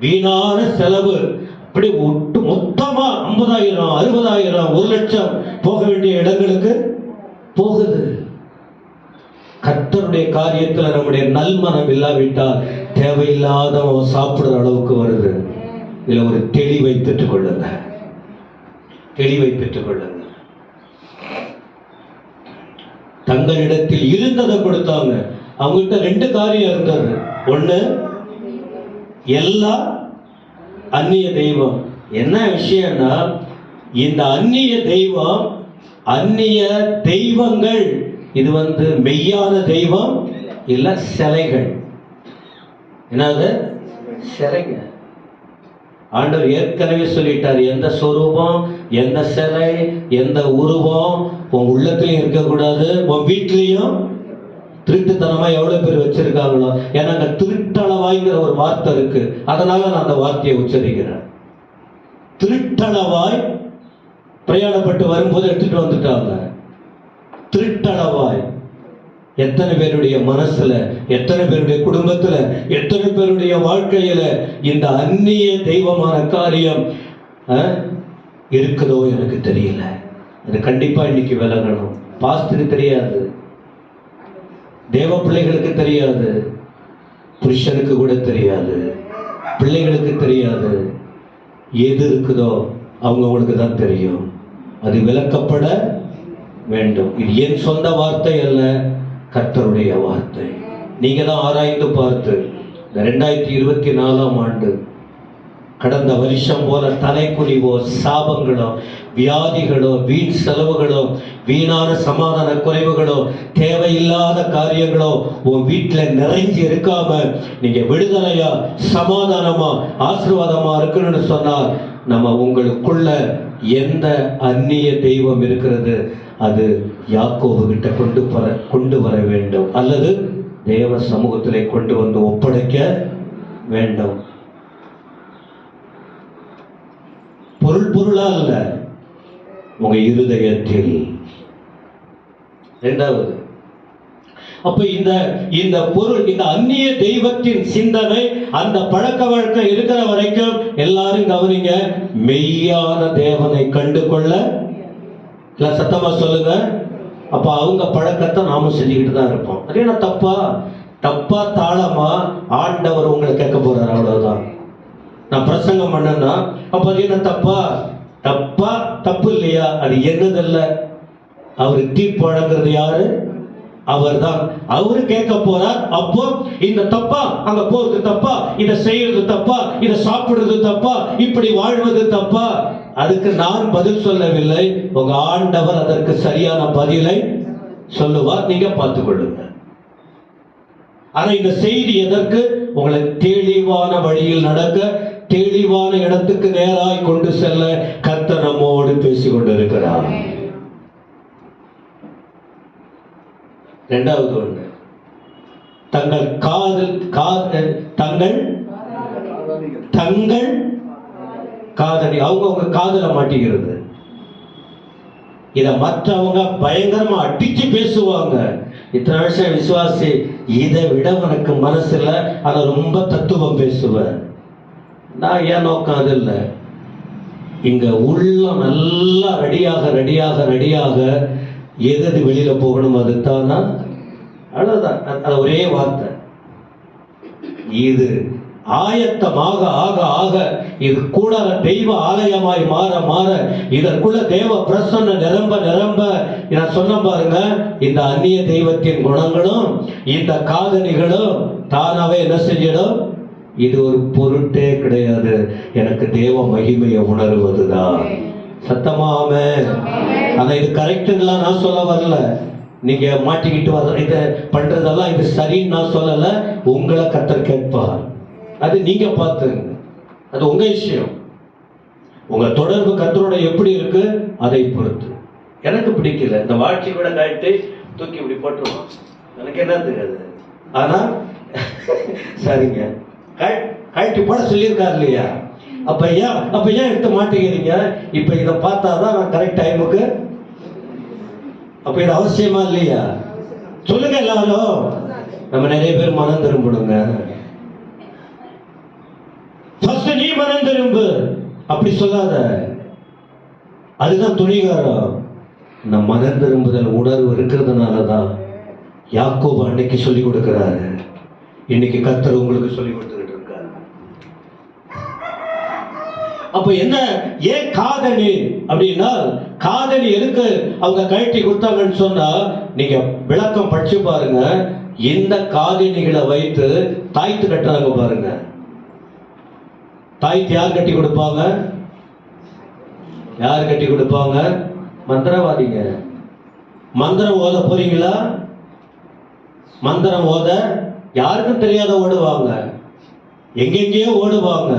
வீணான செலவு அப்படி ஒட்டு மொத்தமா 50,000 60,000 1,00,000 போக வேண்டிய இடங்களுக்கு போகுது. கர்த்தருடைய காரியத்தில் நம்முடைய நல்மனம் இல்லாவிட்டால் தேவையில்லாத சாப்பிடுற அளவுக்கு வருது. இதுல ஒரு தெளிவை பெற்றுக் கொள்ளுங்க, தெளிவை பெற்றுக் கொள்ளுங்க. தங்களிடத்தில் இருந்ததை கொடுத்தாங்க. அவங்ககிட்ட 2 காரியம் இருந்தது. ஒண்ணு, எல்லா அந்நிய தெய்வம். என்ன விஷயம்னா, இந்த அந்நிய தெய்வம், அந்நிய தெய்வங்கள் இது மெய்யான தெய்வம் இல்ல, சிலைகள். என்னது? சிலைங்க. ஆண்டவர் ஏற்கனவே சொல்லிட்டார், எந்த சொரூபம், எந்த சிலை, எந்த உருவம் உன் உள்ளத்திலையும் இருக்கக்கூடாது, உன் வீட்லயும். திருட்டுத்தனமா எவ்வளவு பேர் வச்சிருக்காங்களோ. ஏன்னா அங்க திருட்டளவாய்ங்கிற ஒரு வார்த்தை இருக்கு, அதனால நான் அந்த வார்த்தையை உச்சரிக்கிறேன். திருட்டளவாய் பிரயாணப்பட்டு வரும்போது எடுத்துட்டு வந்துட்டாங்க. திருட்டளவாய் எத்தனை பேருடைய மனசுல, எத்தனை பேருடைய குடும்பத்துல, எத்தனை பேருடைய வாழ்க்கையில இந்த அந்நிய தெய்வமான காரியம் இருக்குதோ எனக்கு தெரியல. அது கண்டிப்பா இன்னைக்கு விலகணும். பாஸ்துக்கு தெரியாது, தேவ பிள்ளைகளுக்கு தெரியாது, புருஷனுக்கு கூட தெரியாது, பிள்ளைகளுக்கு தெரியாது. எது இருக்குதோ அவங்களுக்கு தான் தெரியும். அது விளக்கப்பட வேண்டும். இது என் சொந்த வார்த்தை அல்ல, கர்த்தருடைய வார்த்தை. நீங்க தான் ஆராய்ந்து பார்த்து இந்த 2024ஆம் ஆண்டு கடந்த வருஷம் போல தலைக்குனிவோ, சாபங்களோ, வியாதிகளோ, வீண் செலவுகளோ, வீணான சமாதான குறைவுகளோ, தேவையில்லாத காரியங்களோ உன் வீட்டில் நிறைஞ்சி இருக்காம நீங்க விடுதலையா, சமாதானமா, ஆசீர்வாதமா இருக்கணும்னு சொன்னால், நம்ம உங்களுக்குள்ள எந்த அந்நிய தெய்வம் இருக்கிறது அது யாக்கோபு கிட்ட கொண்டு வர வேண்டும், அல்லது தேவ சமூகத்திலே கொண்டு வந்து ஒப்படைக்க வேண்டும். பொருளா இல்ல, உங்க இருதயத்தில். இரண்டாவது, அப்ப இந்த பொருள், இந்த அந்நிய தெய்வத்தின் சிந்தனை, அந்த பழக்க வழக்கம் இருக்கிற வரைக்கும் எல்லாரும் கவனிங்க, மெய்யான தேவனை கண்டு கொள்ள இல்ல. சத்தமா சொல்லுங்க. அப்ப அவங்க பழக்கத்தை நாமும் செஞ்சுக்கிட்டு தான் இருப்போம். அது என்ன தப்பா தாளமா ஆண்டவர் உங்களை கேட்க போறாரு, அவ்வளவுதான். நான் பிரசங்கம் பண்ணேன்னா அப்ப அது என்ன தப்பு இல்லையா? அது என்னதில்ல. அவரு தீர்ப்பு வழங்குறது யாரு? அவர் தான். அவரு கேட்க போறார். அப்போ இந்த தப்பா, அங்க போறது தப்பா, இதை செய்யறது தப்பா, இதை சாப்பிடுறது தப்பா, இப்படி வாழ்வது தப்பா, அதுக்கு நான் பதில் சொல்லவில்லை. உங்க ஆண்டவர் அதற்கு சரியான பதிலை சொல்லுவார். நீங்க பார்த்துக் கொள்ளுங்க. ஆனா இந்த செய்தி எதற்கு? உங்களை தெளிவான வழியில் நடக்க, தெளிவான இடத்துக்கு நேராய் கொண்டு செல்ல கர்த்தர் நம்மோடு பேசிக் கொண்டிருக்கிறார். இரண்டாவது ஒன்று, தங்கள் காதலி, அவங்க காதல மாட்டிக்கிறது. இத மற்றவங்க பயங்கரமா அடிச்சு பேசுவாங்க. இத்தனை வருஷம் விசுவாசி, இதை விட உனக்கு மனசுல அதை ரொம்ப தத்துவம் பேசுவேன். நான் ஏன் நோக்கம் அது இல்லை. இங்க உள்ள நல்லா ரெடியாக எது வெளியில போகணும் அதுதானா, அவ்வளவுதான். அது ஒரே வார்த்தை. இது ஆயத்தமாக ஆக இது கூட தெய்வ ஆலயமாய் மாற இதற்குள்ள தேவ பிரசன்ன நிரம்ப நான் சொன்ன பாருங்க, இந்த அந்நிய தெய்வத்தின் குணங்களும் இந்த காதணிகளும் தானாவே என்ன செஞ்சிடும்? இது ஒரு பொருட்டே கிடையாது. எனக்கு தேவ மகிமையை உணர்வதுதான். சத்தமா ஆமென். ஆனா இது கரெக்டுங்களா நான் சொல்ல வரல. நீங்க மாட்டிக்கிட்டு வர இதை பண்றதெல்லாம் இது சரின்னு நான் சொல்லல. உங்களை கர்த்தர் கேட்பார். அது நீங்க பார்த்துங்க. அது உங்க விஷயம். உங்க தொடர்பு கர்த்தரோட எப்படி இருக்கு அதை பொறுத்து. எனக்கு பிடிக்கல இந்த வாழ்க்கை கூட கழட்டி தூக்கி இப்படி போட்டுருவோம். எனக்கு என்ன தெரியாது. ஆனா சரிங்க, கழட்டி போட சொல்லியிருக்காரு இல்லையா? அப்ப ஏன் எடுத்து மாட்டேங்கிறீங்க? இப்ப இதை பார்த்தாதான் நான் கரெக்ட் டைமுக்கு. அப்ப இது அவசியமா இல்லையா? சொல்லுங்க எல்லாரும். நம்ம நிறைய பேர் மனம் திரும்பிடுங்க. நீ மனம் திரும்பு அப்படி சொல்லாத. அதுதான் துணிகாரம். நம் மனம் திரும்புதல் உணர்வு இருக்கிறதுனாலதான் யாக்கோபு அன்னைக்கு சொல்லி கொடுக்கிறாரு. இன்னைக்கு கர்த்தர் உங்களுக்கு சொல்லி கொடுத்துக்கிட்டு இருக்காரு. அப்ப என்ன, ஏன் காதணி அப்படின்னா, காதணி எதுக்கு அவங்க கழட்டி கொடுத்தாங்கன்னு சொன்னா, நீங்க விளக்கம் படிச்சு பாருங்க. இந்த காதணிகளை வைத்து தாய்த்து கட்டுறாங்க பாருங்க. தாய்த்து யார் கட்டி கொடுப்பாங்க? யார் கட்டி கொடுப்பாங்க? மந்திரவாதிங்க. மந்திரம் ஓத போறீங்களா? மந்திரம் ஓத யாருக்கும் தெரியாத ஓடுவாங்க. எங்கெங்கேயோ ஓடுவாங்க.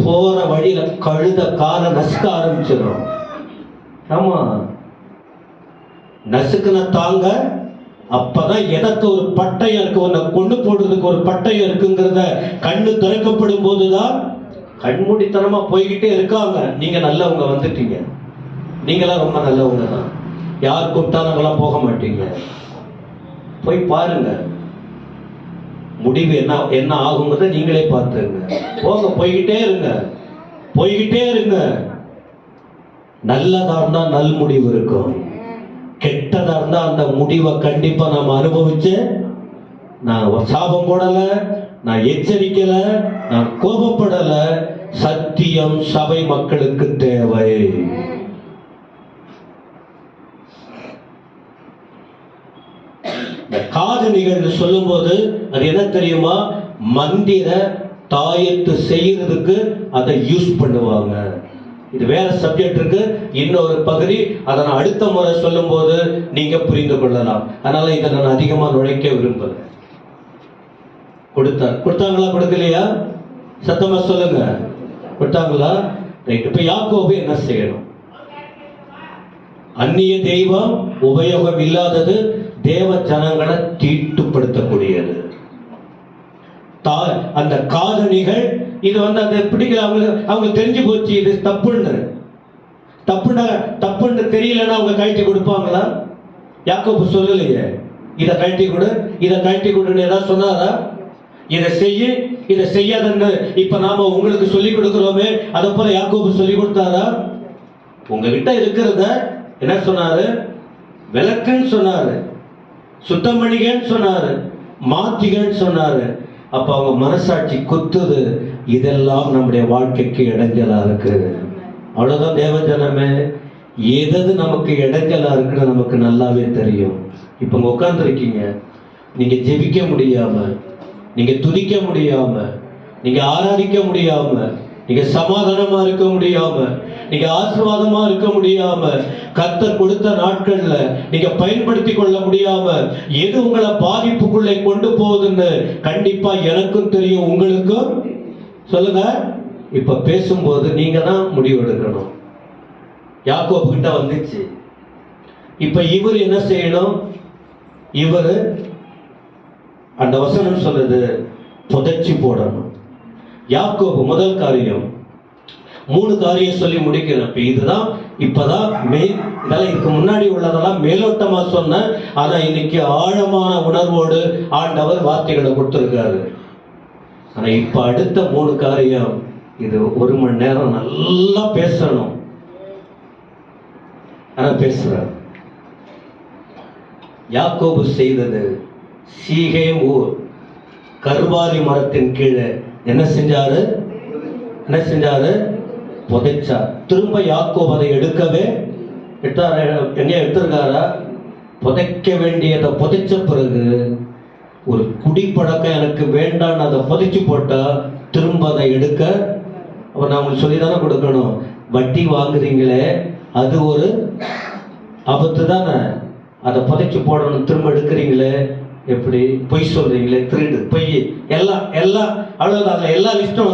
போற வழியில கழுத கால நசுக்க ஆரம்பிச்சிடும். ஆமா, நசுக்குன தாங்க. அப்பதான் எனக்கு ஒரு பட்டயம் இருக்கு, உன்னை கொண்டு போடுறதுக்கு ஒரு பட்டயம் இருக்குங்கிறத கண்ணு திறக்கப்படும் போதுதான் கண்மூடித்தனமா போய்கிட்டே இருக்காங்க. நீங்க நல்லவங்க வந்துட்டீங்க. நீங்களாம் ரொம்ப நல்லவங்க தான். யார் கூப்பிட்டாலும் போக மாட்டீங்க. போய் பாருங்க, முடிவு என்ன ஆகுங்கிறத நீங்களே பார்த்துங்க. போங்க, போய்கிட்டே இருங்க. நல்லதா இருந்தா நல் முடிவு இருக்கும். கெட்டதா இருந்தா அந்த முடிவை கண்டிப்பா நாம் அனுபவிச்சு, நான் சாபம் போடல, நான் எச்சரிக்கல, நான் கோபப்படல. சத்தியம் சபை மக்களுக்கு தேவை. இந்த காதணிகள் சொல்லும் போது அது என்ன தெரியுமா? மந்திர தாயத்து செய்யறதுக்கு அதை யூஸ் பண்ணுவாங்க. இது வேற சப்ஜெக்ட் இருக்கு, இன்னொரு பகுதி. அதை நான் அடுத்த முறை சொல்லும் போது நீங்க புரிந்து கொள்ளலாம். அதனால இதை நான் அதிகமா நுழைக்க விரும்பல. கொடுத்தாங்களா கொடுக்கலையா? சத்தமா சொல்லுங்க. கொடுத்தாங்களா? ரைட். இப்ப யாக்கோபு என்ன செய்யணும்? அந்நிய தெய்வம் உபயோகம் இல்லாதது, தேவ ஜனங்களை தீட்டுப்படுத்தக்கூடியது. அந்த காதணிகள், இது வந்து அதை பிடிக்கல, அவங்களுக்கு தெரிஞ்சு போச்சு இது தப்புன்னு தெரியலன்னா அவங்க கழட்டி கொடுப்பாங்களா? யாக்கோபு சொல்லலையே இதை கழட்டி கொடுன்னு ஏதாவது சொன்னாரா? இதை செய்யாதன்னு இப்ப நாம உங்களுக்கு சொல்லி கொடுக்கிறோமே, அதை போல யாக்கோபு சொல்லி கொடுத்தாரா? உங்ககிட்ட இருக்கிறத என்ன சொன்னாரு? விளக்குன்னு சொன்னாரு, சுத்தம் பண்ணிக்கன்னு சொன்னாரு, மாத்திகன்னு சொன்னாரு. அப்ப அவங்க மனசாட்சி குத்துது, இதெல்லாம் நம்முடைய வாழ்க்கைக்கு இடைஞ்சலா இருக்கு. அவ்வளவுதான் தேவஜனமே. எது நமக்கு இடைஞ்சலா இருக்குன்னு நமக்கு நல்லாவே தெரியும். இப்ப உட்கார்ந்து இருக்கீங்க, நீங்க ஜெபிக்க முடியாம, நீங்க துதிக்க முடியாம, நீங்க ஆராதிக்க முடியாம, நீங்க சமாதானமா இருக்க முடியாம, நீங்க ஆசீர்வாதமா இருக்க முடியாம, கர்த்தர் கொடுத்த நாட்கள்ல நீங்க பயன்படுத்தி கொள்ள முடியாம, எது உங்களை பாதிப்புக்குள்ளே கொண்டு போகுதுன்னு கண்டிப்பா எனக்கும் தெரியும், உங்களுக்கும். சொல்லுங்க. இப்ப பேசும்போது நீங்க தான் முடிவு எடுக்கணும். யாக்கோபு கிட்ட வந்துச்சு. இப்ப இவர் என்ன செய்யணும்? இவர் அந்த வசனம் சொல்லுது, புதைச்சி போடணும். யாக்கோபு முதல் காரியம், 3 காரியம் சொல்லி முடிக்கிறேன். இப்பதான் இதெல்லாம் இதுக்கு முன்னாடி உள்ளதெல்லாம் மேலோட்டமா சொன்ன, ஆனா இன்னைக்கு ஆழமான உணர்வோடு ஆண்டவர் வார்த்தைகளை கொடுத்திருக்காரு. ஆனா இப்ப அடுத்த 3 காரியம், இது 1 மணி நேரம் நல்லா பேசணும். ஆனா பேசுறார். யாக்கோபு செய்தது, சீகேம் ஊர் கர்வாலி மரத்தின் கீழே என்ன செஞ்சாரு? புதைச்சார். திரும்ப யாக்கோபு அதை எடுக்கவே எடுத்திருக்காரா? புதைக்க வேண்டியதை புதைச்ச பிறகு, ஒரு குடிப்பழக்கம் எனக்கு வேண்டான்னு அதை புதைச்சு போட்டா திரும்ப அதை எடுக்க, அப்ப நான் உங்களுக்கு சொல்லிதானே கொடுக்கணும். வட்டி வாங்குறீங்களே, அது ஒரு ஆபத்து தானே. அதை புதைச்சு போடணும், திரும்ப எடுக்கிறீங்களே எப்படி? பொய் சொல்றீங்களே, திருடு, பொய், எல்லாம் அவ்வளவுதான். எல்லா லிஸ்டும்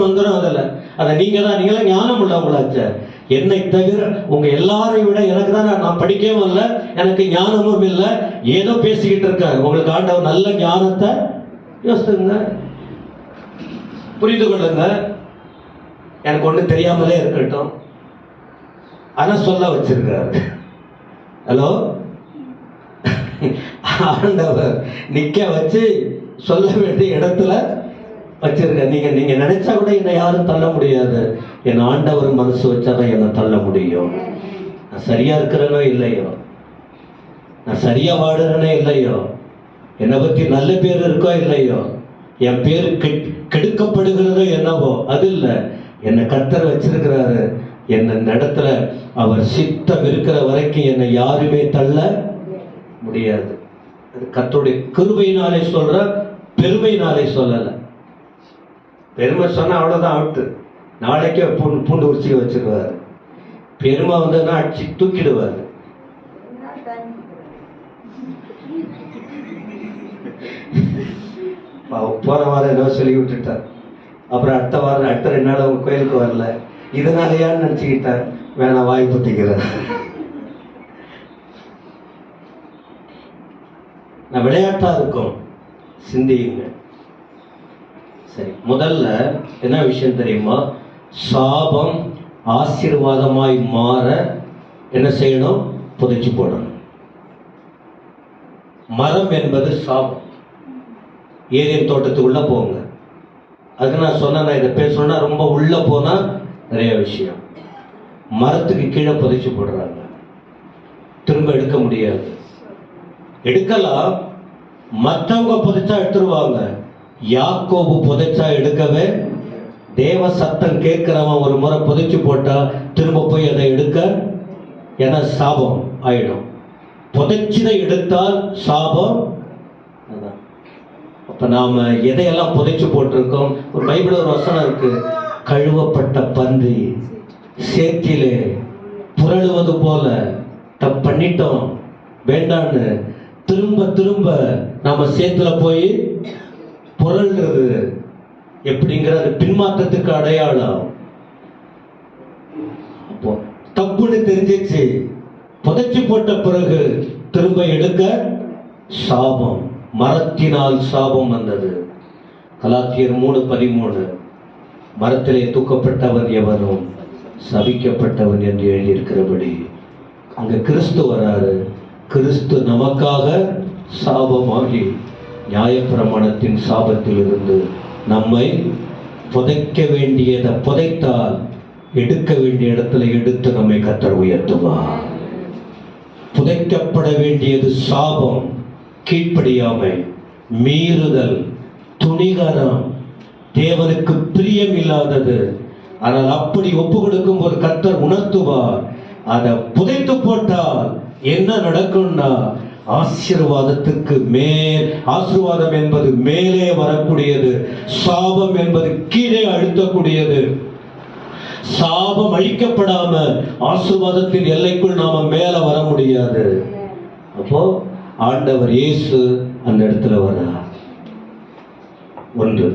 வந்துடும், அதுல. அதை நீங்களாம் ஞானம் உள்ளவங்களாச்ச. என்னை தவிர உங்க எல்லாரையும் விட எனக்கு தான், நான் படிக்கவும் இல்லை, எனக்கு ஞானமும் இல்லை, ஏதோ பேசிக்கிட்டு இருக்கேன். உங்களுக்கு ஆண்டவர் நல்ல ஞானத்தை யோசித்துங்க, புரிந்து கொள்ளுங்க. எனக்கு ஒண்ணு தெரியாமலே இருக்கட்டும், ஆனா சொல்ல வச்சிருக்காரு. ஹலோ, ஆண்டவர் நிக்க வச்சு சொல்ல வேண்டிய இடத்துல வச்சிருக்க. நீங்க நினைச்சா கூட என்னை யாரும் தள்ள முடியாது. என் ஆண்டவர் மனசு வச்சாதான் என்னை தள்ள முடியும். நான் சரியா இருக்கிறேனோ இல்லையோ, நான் சரியா வாடுறேனோ இல்லையோ, என்னை பத்தி நல்ல பேர் இருக்கோ இல்லையோ, என் பேரு கெடுக்கப்படுகிறதோ என்னவோ, அது இல்லை. என்னை கர்த்தர் வச்சிருக்கிறாரு. என்ன இடத்துல அவர் சித்தம் இருக்கிற வரைக்கும் என்னை யாருமே தள்ள முடியாது. கர்த்தருடைய கிருபையினாலே சொல்ற, பெருமையினாலே சொல்லல. பெருமை சொன்னா அவ்வளவுதான், அவுட்டு. நாளைக்கே பூண்டு உரிச்சி வச்சிருவாரு. பெருமை வந்ததுன்னா அடிச்சு தூக்கிடுவாரு. போன வாரம் என்ன சொல்லி விட்டுட்டார். அப்புறம் அடுத்த 2 நாள் அவங்க கோயிலுக்கு வரல. இதனாலயான்னு நினைச்சுக்கிட்டார். வேணாம், வாய் புத்திக்கிறார். நான் விளையாட்டா இருக்கும், சிந்தியுங்க. சரி, முதல்ல என்ன விஷயம் தெரியுமா? சாபம் ஆசீர்வாதமாய் மாற என்ன செய்யணும்? புதைச்சு போடணும். மரம் என்பது சாபம். ஏதேன் தோட்டத்துக்குள்ள போங்க. அதுக்கு நான் சொன்னேன், இதை பேசணும்னா ரொம்ப உள்ள போனா நிறைய விஷயம். மரத்துக்கு கீழே புதைச்சு போடுறாங்க, திரும்ப எடுக்க முடியாது. எடுக்கலாம், மற்றவங்க புதைச்சா எடுத்துருவாங்க. யாக்கோபு புதைச்சா எடுக்கவே, தேவ சத்தம் கேட்கிறவன் ஒரு முறை புதைச்சு போட்டா திரும்ப போய் அதை எடுக்க, என சாபம் ஆயிடும். புதைச்சதை எடுத்தால் சாபம். அப்ப நாம எதையெல்லாம் புதைச்சு போட்டிருக்கோம்? ஒரு பைபிள் ஒரு வசனம் இருக்கு, கழுவப்பட்ட பன்றி சேற்றிலே புரளுவது போல தப்பு பண்ணிட்டோம் வேண்டான்னு திரும்ப திரும்ப நாம சேத்துல போய் புரள்றது எப்படிங்கிறது பின்மாற்றத்துக்கு அடையாளம். அப்போ தப்புன்னு தெரிஞ்சிச்சு, புதைச்சு போட்ட பிறகு திரும்ப எடுக்க சாபம், மரத்தினால் சாபம் வந்தது. கலாத்தியர் 3:13, மரத்திலே தூக்கப்பட்டவன் எவனும் சபிக்கப்பட்டவன் என்று எழுதியிருக்கிறபடி அங்க கிறிஸ்து வராரு. கிறிஸ்து நமக்காக சாபமாகி நியாயப்பிரமாணத்தின் சாபத்தில் இருந்து நம்மை புதைக்க வேண்டியதை புதைத்தால் எடுக்க வேண்டிய இடத்துல எடுத்து நம்மை கர்த்தர் உயர்த்துவார். புதைக்கப்பட வேண்டியது சாபம், கீழ்ப்படியாமை, மீறுதல், துணிகரம், தேவனுக்கு பிரியம் இல்லாதது. ஆனால் அப்படி ஒப்பு கொடுக்கும் ஒரு கர்த்தர் உணர்த்துவார். அதை புதைத்து போட்டால் என்ன நடக்கும்னா, ஆசீர்வாதத்துக்கு மேல் ஆசீர்வாதம் என்பது மேலே வரக்கூடியது, சாபம் என்பது கீழே அழுத்தக்கூடியது. சாபம் அழிக்கப்படாம ஆசீர்வாதத்தின் எல்லைக்குள் நாம மேல வர முடியாது. அப்போ ஆண்டவர் இயேசு அந்த இடத்துல வர்றார். ஒன்று,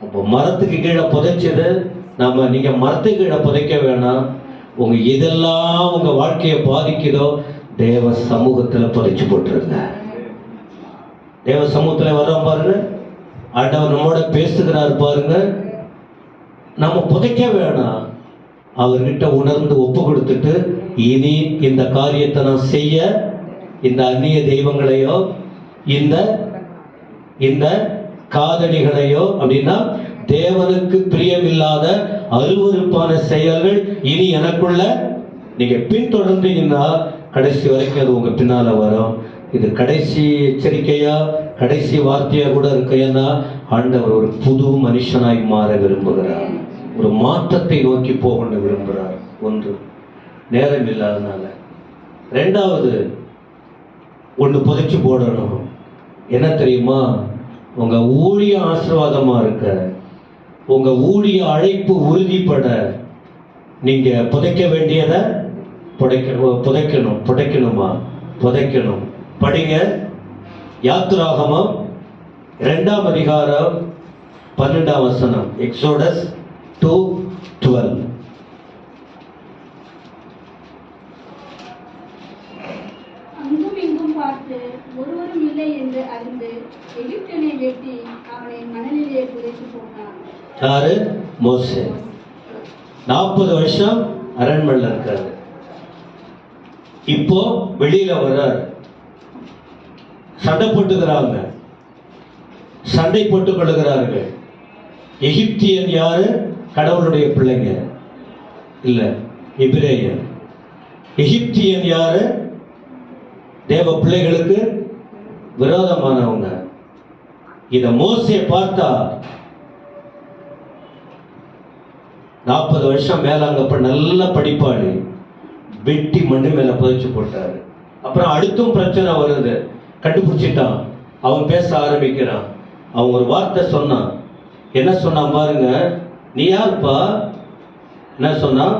அப்போ மரத்துக்கு கீழே புதைச்சது நாம, நீங்க மரத்துக்கு கீழே புதைக்க வேணாம். உங்க எதெல்லாம் உங்க வாழ்க்கையை பாதிக்குதோ தேவ சமூகத்துல புதைச்சு போட்டுருங்க. தேவ சமூகத்துல வர்றோம் பாருங்க, ஆண்டவர் நம்மோட பேசுகிறார் பாருங்க. நம்ம புதைக்க வேணாம், அவர்கிட்ட உணர்ந்து ஒப்பு கொடுத்துட்டு, இனி இந்த காரியத்தை நான் செய்ய இந்த அந்நிய தெய்வங்களையோ இந்த காதணிகளையோ அப்படின்னா தேவனுக்கு பிரியமில்லாத அருவருப்பான செயல்கள் இனி எனக்குள்ள நீங்க பின்தொடர்ந்தீங்கன்னா கடைசி வரைக்கும் அது உங்க பின்னால வரும். இது கடைசி எச்சரிக்கையா, கடைசி வார்த்தையா கூட இருக்கு. ஏன்னா ஆண்டவர் ஒரு புது மனுஷனாய் மாற விரும்புகிறார், ஒரு மாற்றத்தை நோக்கி போகணும் விரும்புகிறார். ஒன்று, நேரம் இல்லாதனால. ரெண்டாவது, ஒன்று புதைச்சு போடணும். என்ன தெரியுமா? உங்க ஊழிய ஆசீர்வாதமா இருக்க, உங்க ஊழிய அழைப்பு உறுதிப்பட நீங்க புதைக்க வேண்டியதை புதைக்கணுமா? புதைக்கணும். படிங்க யாத்திராகமம் 2ஆம் அதிகாரம் 12ஆம் வசனம். எக்ஸோடஸ் 2:12. அங்கும் இங்கும் பார்த்து ஒருவரும் இல்லை என்று அறிந்து எகிப்தியனை வெட்டி அவனை மணலிலே புதைத்து போனான். யாரு? மோசே. 40 வருஷம் அரண்மனையில் இருக்காரு. இப்போ வெளியில வர்றார். சண்டை போட்டுக்கிறாங்க, சண்டை போட்டுக் கொள்ளுகிறார்கள். எகிப்தியன் யாரு? கடவுளுடைய பிள்ளைங்க இல்ல, எபிரேயர். எகிப்தியன் யாரு? தேவ பிள்ளைகளுக்கு விரோதமானவங்க. இத மோசே பார்த்தா 40 வருஷம் மேலாங்கப்ப நல்ல படிப்பாளி, வெட்டி மண்ணு மேல புதைச்சு போட்டாரு. அப்புறம் அடுத்தும் பிரச்சனை வருது, கண்டுபிடிச்சிட்டான். அவன் பேச ஆரம்பிக்கிறான். அவன் ஒரு வார்த்தை சொன்னான். என்ன சொன்னான் பாருங்க. நீ யாருப்பா? என்ன சொன்னான்?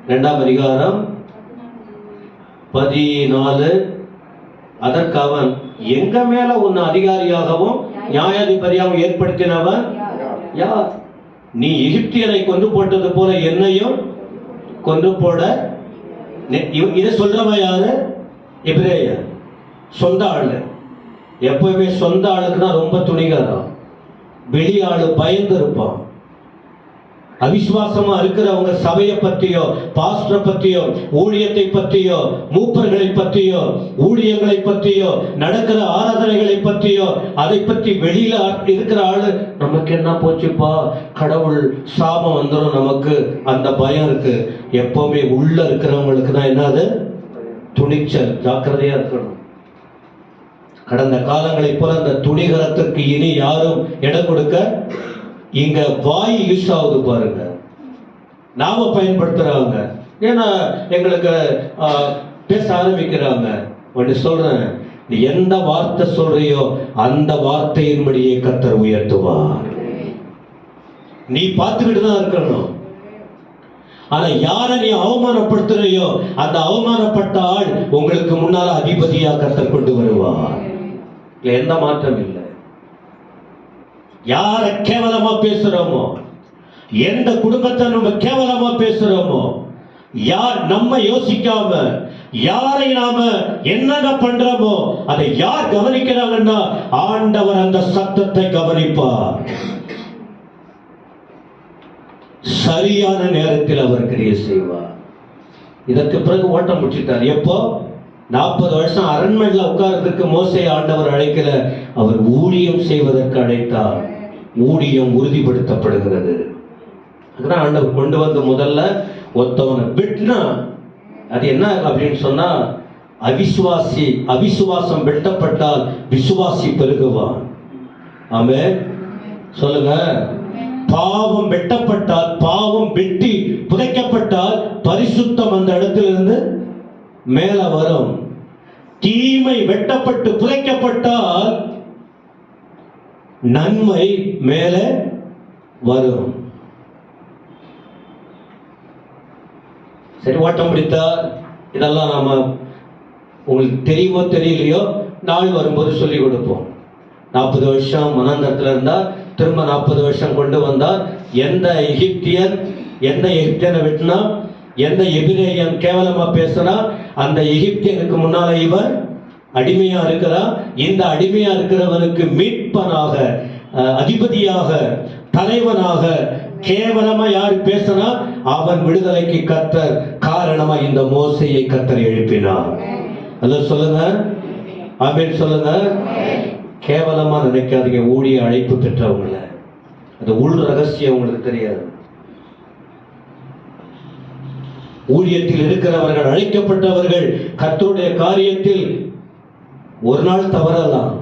2ஆம் அதிகாரம் 14. அதற்கு அவன், எங்க மேல உன்னை அதிகாரியாகவும் நியாயாதிபதியாகவும் ஏற்படுத்தினவன் யார்? நீ எகிப்தியனை கொண்டு போட்டது போல என்னையும் கொண்டு போட. இதை சொல்றவன் யாரு? எபிரேயர். சொந்த ஆளு. எப்பவுமே சொந்த ஆளுக்கு தான் ரொம்ப துணிகரம். வெளி ஆளு பயந்து இருப்பான். அவிசுவாசமா இருக்கிறவங்க சபையை பற்றியோ, பாஸ்டரை பற்றியோ, ஊழியத்தை பற்றியோ, மூப்பர்களை பற்றியோ, ஊழியங்களை பற்றியோ, நடக்கிற ஆராதனைகளை பற்றியோ, அதை பற்றி வெளியில இருக்கிற ஆளு, நமக்கு என்ன போச்சுப்பா, கடவுள் சாபம் வந்துடும், நமக்கு அந்த பயம் இருக்கு. எப்பவுமே உள்ள இருக்கிறவங்களுக்கு தான் என்னது? துணிச்சல். ஜாக்கிரதையா இருக்கணும். கடந்த காலங்களை போல அந்த துணிகரத்திற்கு இனி யாரும் இடம் கொடுக்க. இங்க வாய் யூஸ் ஆகுது பாருங்க, நாம பயன்படுத்துறாங்க. ஏன்னா எங்களுக்கு பேச ஆரம்பிக்கிறாங்க. ஒன்று சொல்றேன், நீ எந்த வார்த்தை சொல்றியோ அந்த வார்த்தையின்படியே கர்த்தர் உயர்த்துவார். நீ பார்த்துக்கிட்டு தான் இருக்கணும். ஆனா யார நீ அவமானப்படுத்துறையோ அந்த அவமானப்பட்ட ஆள் உங்களுக்கு முன்னால அதிபதியா கர்த்தர் கொண்டு வருவார். எந்த மாற்றம் இல்லை. யார கேவலமா பேசுறோமோ, எந்த குடும்பத்தை நம்ம கேவலமா பேசுறோமோ, யார் நம்ம யோசிக்காம யாரை நாம என்னங்க பண்றோமோ அதை யார் கவனிக்கிறாங்கன்னா ஆண்டவர் அந்த சத்தத்தை கவனிப்பார். சரியான நேரத்தில் அவர் கிரியை செய்வார். இதற்கு பிறகு ஓட்டம் முடிச்சிட்டார். எப்போ 40 வருஷம் அரண்மனையில் உட்கார்றதுக்கு மோசே ஆண்டவர் அழைக்கல, அவர் ஊழியம் செய்வதற்கு அழைத்தார். ஊழியம் உறுதிப்படுத்தப்படுகிறது. அதுதான் ஆண்டவர் கொண்டு வந்து முதல்ல ஒருத்தவனை விட்டுனா அது என்ன அப்படின்னு சொன்னா, அவிசுவாசம் வெட்டப்பட்டால் விசுவாசி பெருகுவான். ஆமென் சொல்லுங்க. பாவம் வெட்டப்பட்டால், பாவம் வெட்டி புதைக்கப்பட்டால் பரிசுத்தம் அந்த இடத்திலிருந்து மேல வரும். தீமை வெட்டப்பட்டு புதைக்கப்பட்டால் நன்மை மேலே வரும். சரி, ஓட்டம் பிடித்தார். இதெல்லாம் நாம உங்களுக்கு தெரியுமோ தெரியலையோ நாள் வரும்போது சொல்லிக் கொடுப்போம். 40 வருஷம் மனாந்தரத்தில் இருந்தார். திரும்ப 40 வருஷம் கொண்டு வந்தார். எந்த எகிப்தியனை வெட்டினா, எந்த எபிரேயன் கேவலமா பேசினா, அந்த எகிப்தியனுக்கு முன்னால இவர் அடிமையா இருக்கிறார். இந்த அடிமையா இருக்கிறவனுக்கு மீட்பனாக, அதிபதியாக, தலைவனாக கேவலமா யார் பேசினா அவன் விடுதலைக்கு கர்த்தர் காரணமா இந்த மோசேயை கர்த்தர் எழுப்பினார். அல்ல சொல்லுங்க, ஆமென் சொல்லுங்க. கேவலமா நினைக்காதீங்க ஊழிய அழைப்பு பெற்றவங்கள. அது உள் ரகசியம் உங்களுக்கு தெரியாது. ஊழியத்தில் இருக்கிறவர்கள், அழைக்கப்பட்டவர்கள் கர்த்தருடைய காரியத்தில் ஒரு நாள் தவறலாம்,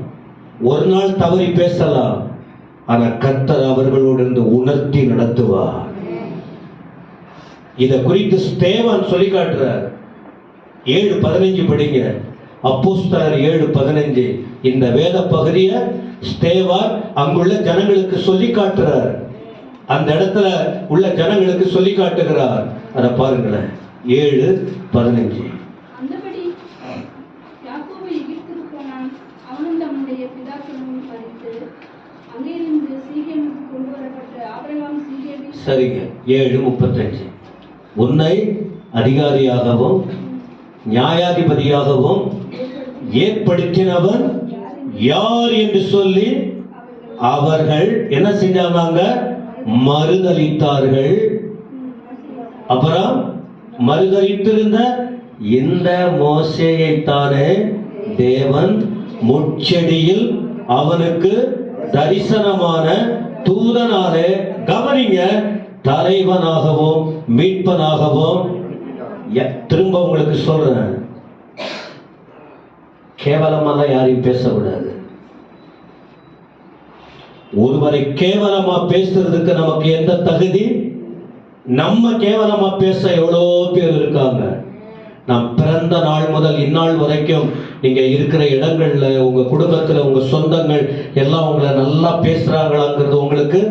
ஒரு நாள் தவறி பேசலாம். ஆனா கர்த்தர் அவர்களோடு இருந்து உணர்த்தி நடத்துவார். இத குறித்து ஸ்தேவான் சொல்லி காட்டுறார். 7:15 படிங்க. அப்போஸ்தலர் 7:15. இந்த வேத பகுதியை ஸ்தேவான் அங்குள்ள ஜனங்களுக்கு சொல்லி காட்டுறார். அந்த இடத்துல உள்ள ஜனங்களுக்கு சொல்லி காட்டுகிறார். அதை பாருங்களேன். 7:15. அந்தபடி யாக்கோபு எகிப்துக்கு போனான். அவனும் தம்முடைய பிதாக்களும் மரித்து அங்கிருந்து சீகேமுக்கு கொண்டு வரப்பட்ட ஆபிரகாம் சீகேமில். சரிங்க. 7:35. உன்னை அதிகாரியாகவும் நியாயாதிபதியாகவும் ஏற்படுத்தினவன் யார் என்று சொல்லி அவர்கள் என்ன செஞ்சாங்க? மறுதலித்தார்கள். அப்புறம் மறுதலித்திருந்த இந்த மோசேயைத்தானே தேவன் முட்செடியில் அவனுக்கு தரிசனமான தூதனாலே, கவனிங்க, தலைவனாகவும் மீட்பனாகவும். திரும்ப உங்களுக்கு சொல்றேன், கேவலமெல்லாம் யாரையும் பேசக்கூடாது. ஒருவரை கேவலமா பேசுறதுக்கு நமக்கு எந்த தகுதி? நம்ம கேவலமா பேச எவ்வளோ பேர் இருக்காங்க. நாம் பிறந்த நாள் முதல் இந்நாள் வரைக்கும் நீங்க இருக்கிற இடங்கள்ல, உங்க குடும்பத்துல, உங்க சொந்தங்கள் எல்லாம் உங்களை நல்லா பேசுறாங்களாங்கிறது உங்களுக்கு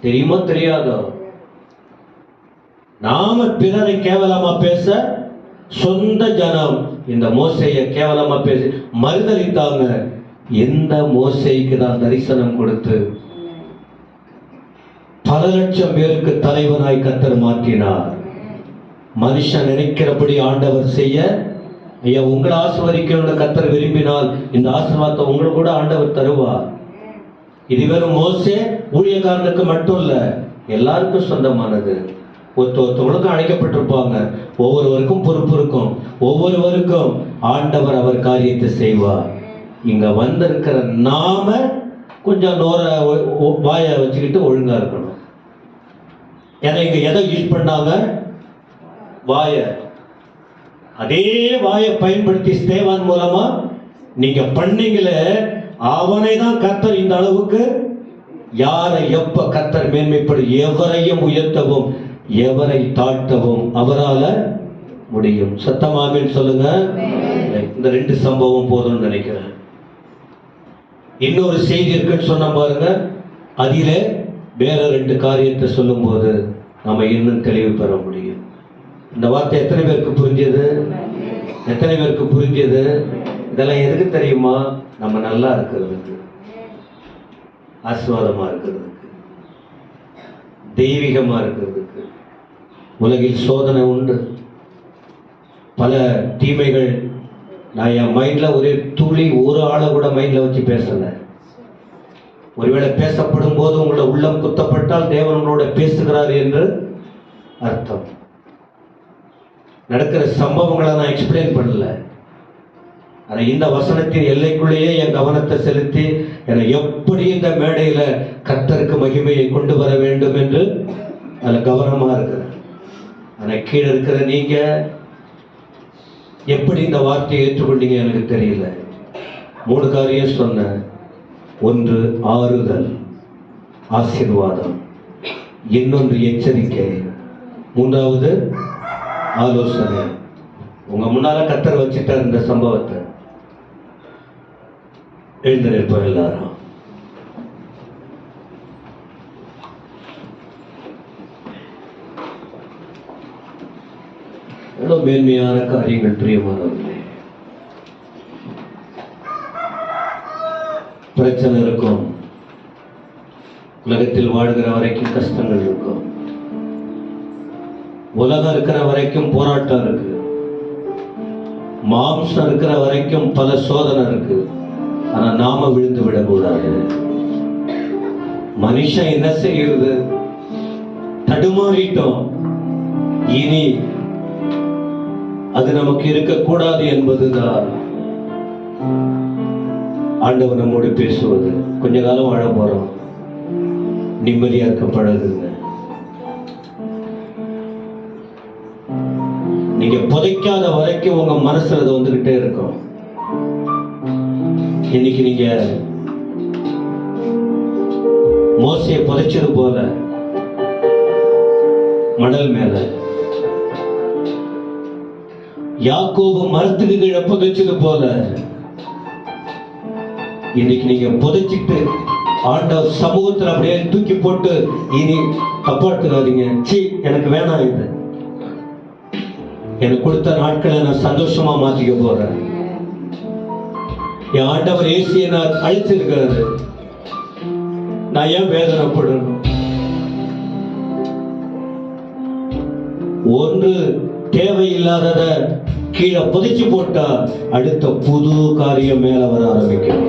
தெரியுமோ தெரியாதோ? நாம பிறரை கேவலமா பேச, சொந்த ஜனம் இந்த மோசேயை கேவலமா பேசி மறுதலித்தாங்க. எந்த மோசேக்கு தான் தரிசனம் கொடுத்து பல லட்சம் பேருக்கு தலைவனாய் கர்த்தர் மாற்றினார். மனுஷன் நினைக்கிறபடி ஆண்டவர் செய்ய, ஐயா உங்களை ஆசீர்வதிக்கணும்னு கர்த்தர் விரும்பினால் இந்த ஆசீர்வாதத்தை உங்களுக்கு கூட ஆண்டவர் தருவார். இது வெறும் மோசே ஊழியக்காரனுக்கு மட்டும் இல்ல, எல்லாருக்கும் சொந்தமானது. ஒருத்தவங்களுக்கும் அழைக்கப்பட்டிருப்பாங்க. ஒவ்வொருவருக்கும் பொறுப்பு இருக்கும். ஒவ்வொருவருக்கும் ஆண்டவர் அவர் காரியத்தை செய்வார். இங்க வந்திருக்கிற நாம கொஞ்சம் வாயை வச்சுக்கிட்டு ஒழுங்கா இருக்கணும். ஏன்னா இங்க எதை யூஸ் பண்ணாங்க? வாய. அதே வாயை பயன்படுத்தி ஸ்தேவான் மூலமா நீங்க பண்ணீங்களே, அவனை தான் கர்த்தர் இந்த அளவுக்கு, யாரை எப்ப கர்த்தர் மேன்மைப்படும், எவரையும் உயர்த்தவும் எவரை தாழ்த்தவும் அவரால முடியும். சத்தமாமேன்னு சொல்லுங்க. இந்த 2 சம்பவம் போதும்னு நினைக்கிறேன். இன்னொரு செய்தி இருக்குன்னு சொன்ன பாருங்க. அதிலே வேற 2 காரியத்தை சொல்லும் போது நாம இன்னும் தெளிவு பெற முடியும். இந்த வார்த்தை எத்தனை பேருக்கு புரிஞ்சது? எத்தனை பேருக்கு புரிஞ்சது? இதெல்லாம் எதுக்கு தெரியுமா? நம்ம நல்லா இருக்கிறதுக்கு, ஆசீர்வாதமா இருக்கிறதுக்கு, தெய்வீகமா இருக்கிறதுக்கு. உலகில் சோதனை உண்டு. பல தீமைகள். நான் என் மைண்ட்ல ஒரே துளி ஒரு ஆளை கூட மைண்ட்ல வச்சு பேசல. ஒருவேளை பேசப்படும் போது உங்களோட உள்ளம் குத்தப்பட்டால் தேவன் உங்களோட பேசுகிறார் என்று அர்த்தம். நடக்கிற சம்பவங்களை நான் எக்ஸ்பிளைன் பண்ணல. ஆனா இந்த வசனத்தின் எல்லைக்குள்ளேயே என் கவனத்தை செலுத்தி என்னை எப்படி இந்த மேடையில கர்த்தருக்கு மகிமையை கொண்டு வர வேண்டும் என்று அதுல கவனமா இருக்கிறேன். ஆனா கீழே இருக்கிற நீங்க எப்படி இந்த வார்த்தையை ஏற்றுக்கொண்டீங்க எனக்கு தெரியல. 3 காரியம் சொன்னேன். 1 ஆறுதல், ஆசீர்வாதம். இன்னொன்று எச்சரிக்கை. 3வது ஆலோசனை. உங்க முன்னால கர்த்தர் வச்சுட்டார் இந்த சம்பவத்தை. எழுந்து நிற்போம் எல்லாரும். எவ்வளவு மேன்மையான காரியங்கள் பிரியமானவர்களே. பிரச்சனை இருக்கும், உலகத்தில் வாழ்கிற வரைக்கும் கஷ்டங்கள் இருக்கும், உலகம் இருக்கிற வரைக்கும் போராட்டம் இருக்கு, மாம்சம் இருக்கிற வரைக்கும் பல சோதனை இருக்கு. ஆனா நாம விழுந்து விடக்கூடாது. மனுஷன் என்ன செய்யுது? தடுமாறிட்டோம், இனி அது நமக்கு இருக்கக்கூடாது என்பதுதான் ஆண்டவர் நம்மோடு பேசுவது. கொஞ்ச காலம் வாழ போறோம், நிம்மதியா இருக்க பழகுங்க. நீங்க புதைக்காத வரைக்கும் உங்க மனசுல அது வந்துகிட்டே இருக்கும். இன்னைக்கு நீங்க மோசையை புதைச்சது போல மணல் மேல, யாக்கோபு மரத்துக்கு கீழே புதைச்சது போல இன்னைக்கு நீங்க புதைச்சிட்டு ஆண்டவர் சமூகத்தில் அப்படியே தூக்கி போட்டு இனி தப்பாட்டுக்காதீங்க. சீ, எனக்கு வேணாம், இது எனக்கு கொடுத்த நாட்களை நான் சந்தோஷமா மாத்திக்க போறேன். என் ஆண்டவர் இயேசுவை நான் அழிச்சிருக்காரு, நான் ஏன் வேதனைப்படணும்? ஒன்று தேவையில்லாதத கீழே புதைச்சு போட்டா அடுத்த புது காரியம் மேல வர ஆரம்பிக்கும்.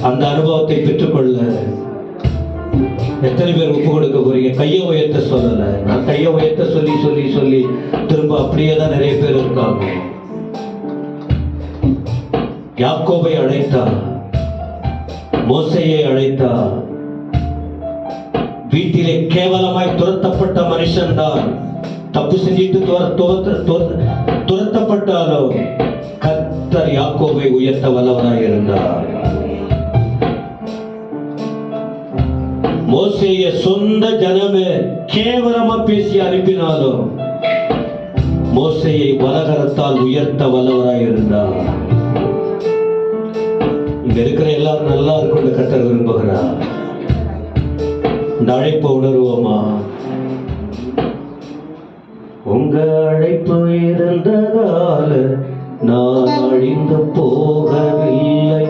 அந்த அனுபவத்தை பெற்றுக்கொள்ள எத்தனை பேர் ஒப்பு கொடுக்க போறீங்க? கையை உயர்த்த சொல்லல, நான் கையை உயர்த்த சொல்லி சொல்லி சொல்லி திரும்ப அப்படியே தான் நிறைய பேர் இருக்காங்க. யாக்கோபை அழைத்தா, மோசையை அழைத்தா, வீட்டிலே கேவலமாய் துரத்தப்பட்ட மனுஷன் தான் தப்பு செஞ்சிட்டு துரத்தப்பட்டாலோ கர்த்தர் யாக்கோபை உயர்த்த வல்லவராய் இருந்தார். மோசேய சொந்த ஜனமே கேவலமா பேசி அனுப்பினாலும் மோசேயை வலகரத்தால் உயர்த்த வல்லவராய் இருந்தார். இங்க இருக்கிற எல்லாரும் நல்லா இருக்கும் கர்த்தர் விரும்புகிறார். இந்த அழைப்பை உணர்வோமா? உங்க அழைப்பு இருந்ததால நான் அழிந்து போகவில்லை,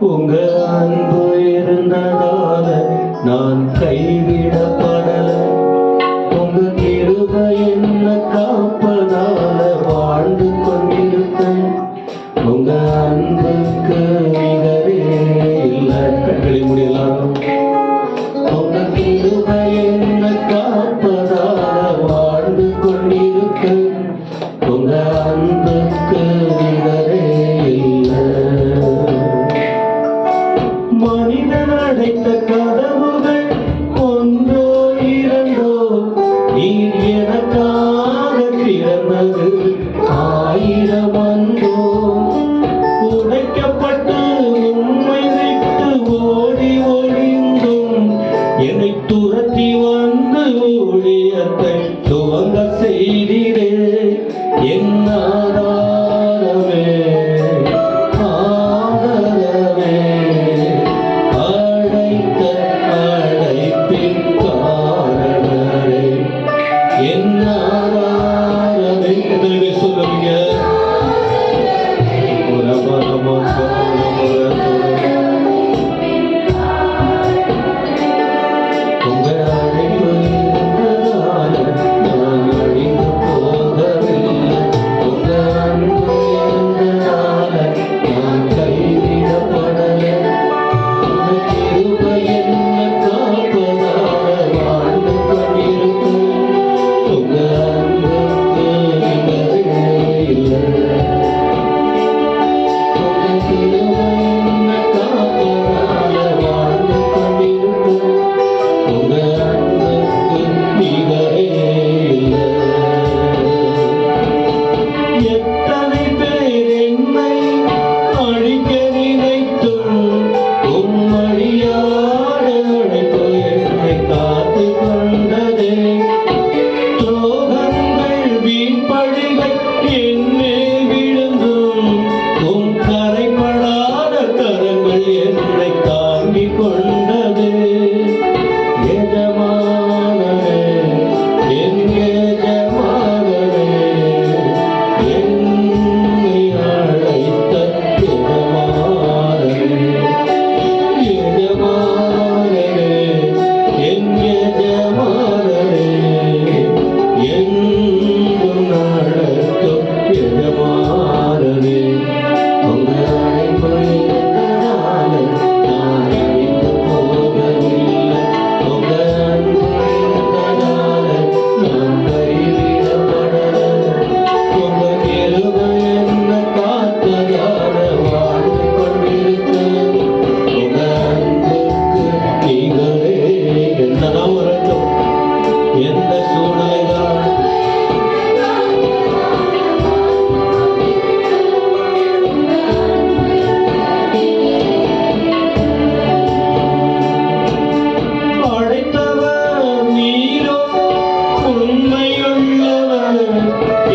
உங்க அன்பு இருந்ததால நான் கைவிடப்படல, உங்க கிருபை என்ன காப்பதால வாழ்ந்து கொண்டிருக்கேன், உங்க அன்புக்கு நிகரே இல்லை. கண்களை முடியலாம். உங்க கிருபை என்ன காப்பதால வாழ்ந்து கொண்டிருக்கேன், உங்க அன்புக்கு நிகரே இல்லை. மனிதன் அடைத்த கதவுகள் ஒன்றோ இரண்டோ, நீர் எனக்காக திறந்தது 1000 அன்றோ. உடைக்கப்பட்டு உம்மை விட்டு ஓடி ஒளிந்தும் என்னை துரத்தி வந்து ஊழியத்தை துவங்க செய்திரே. என் ஆதாரமே, ஆதரவே, அழைத்த அழைப்பின் காரணரே, என் ஆதாரமே. எத்தனை பேர் சொல்லுவீங்க? உங்க அழைப்பு இருந்ததால நான் அழிந்து போக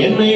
என்னை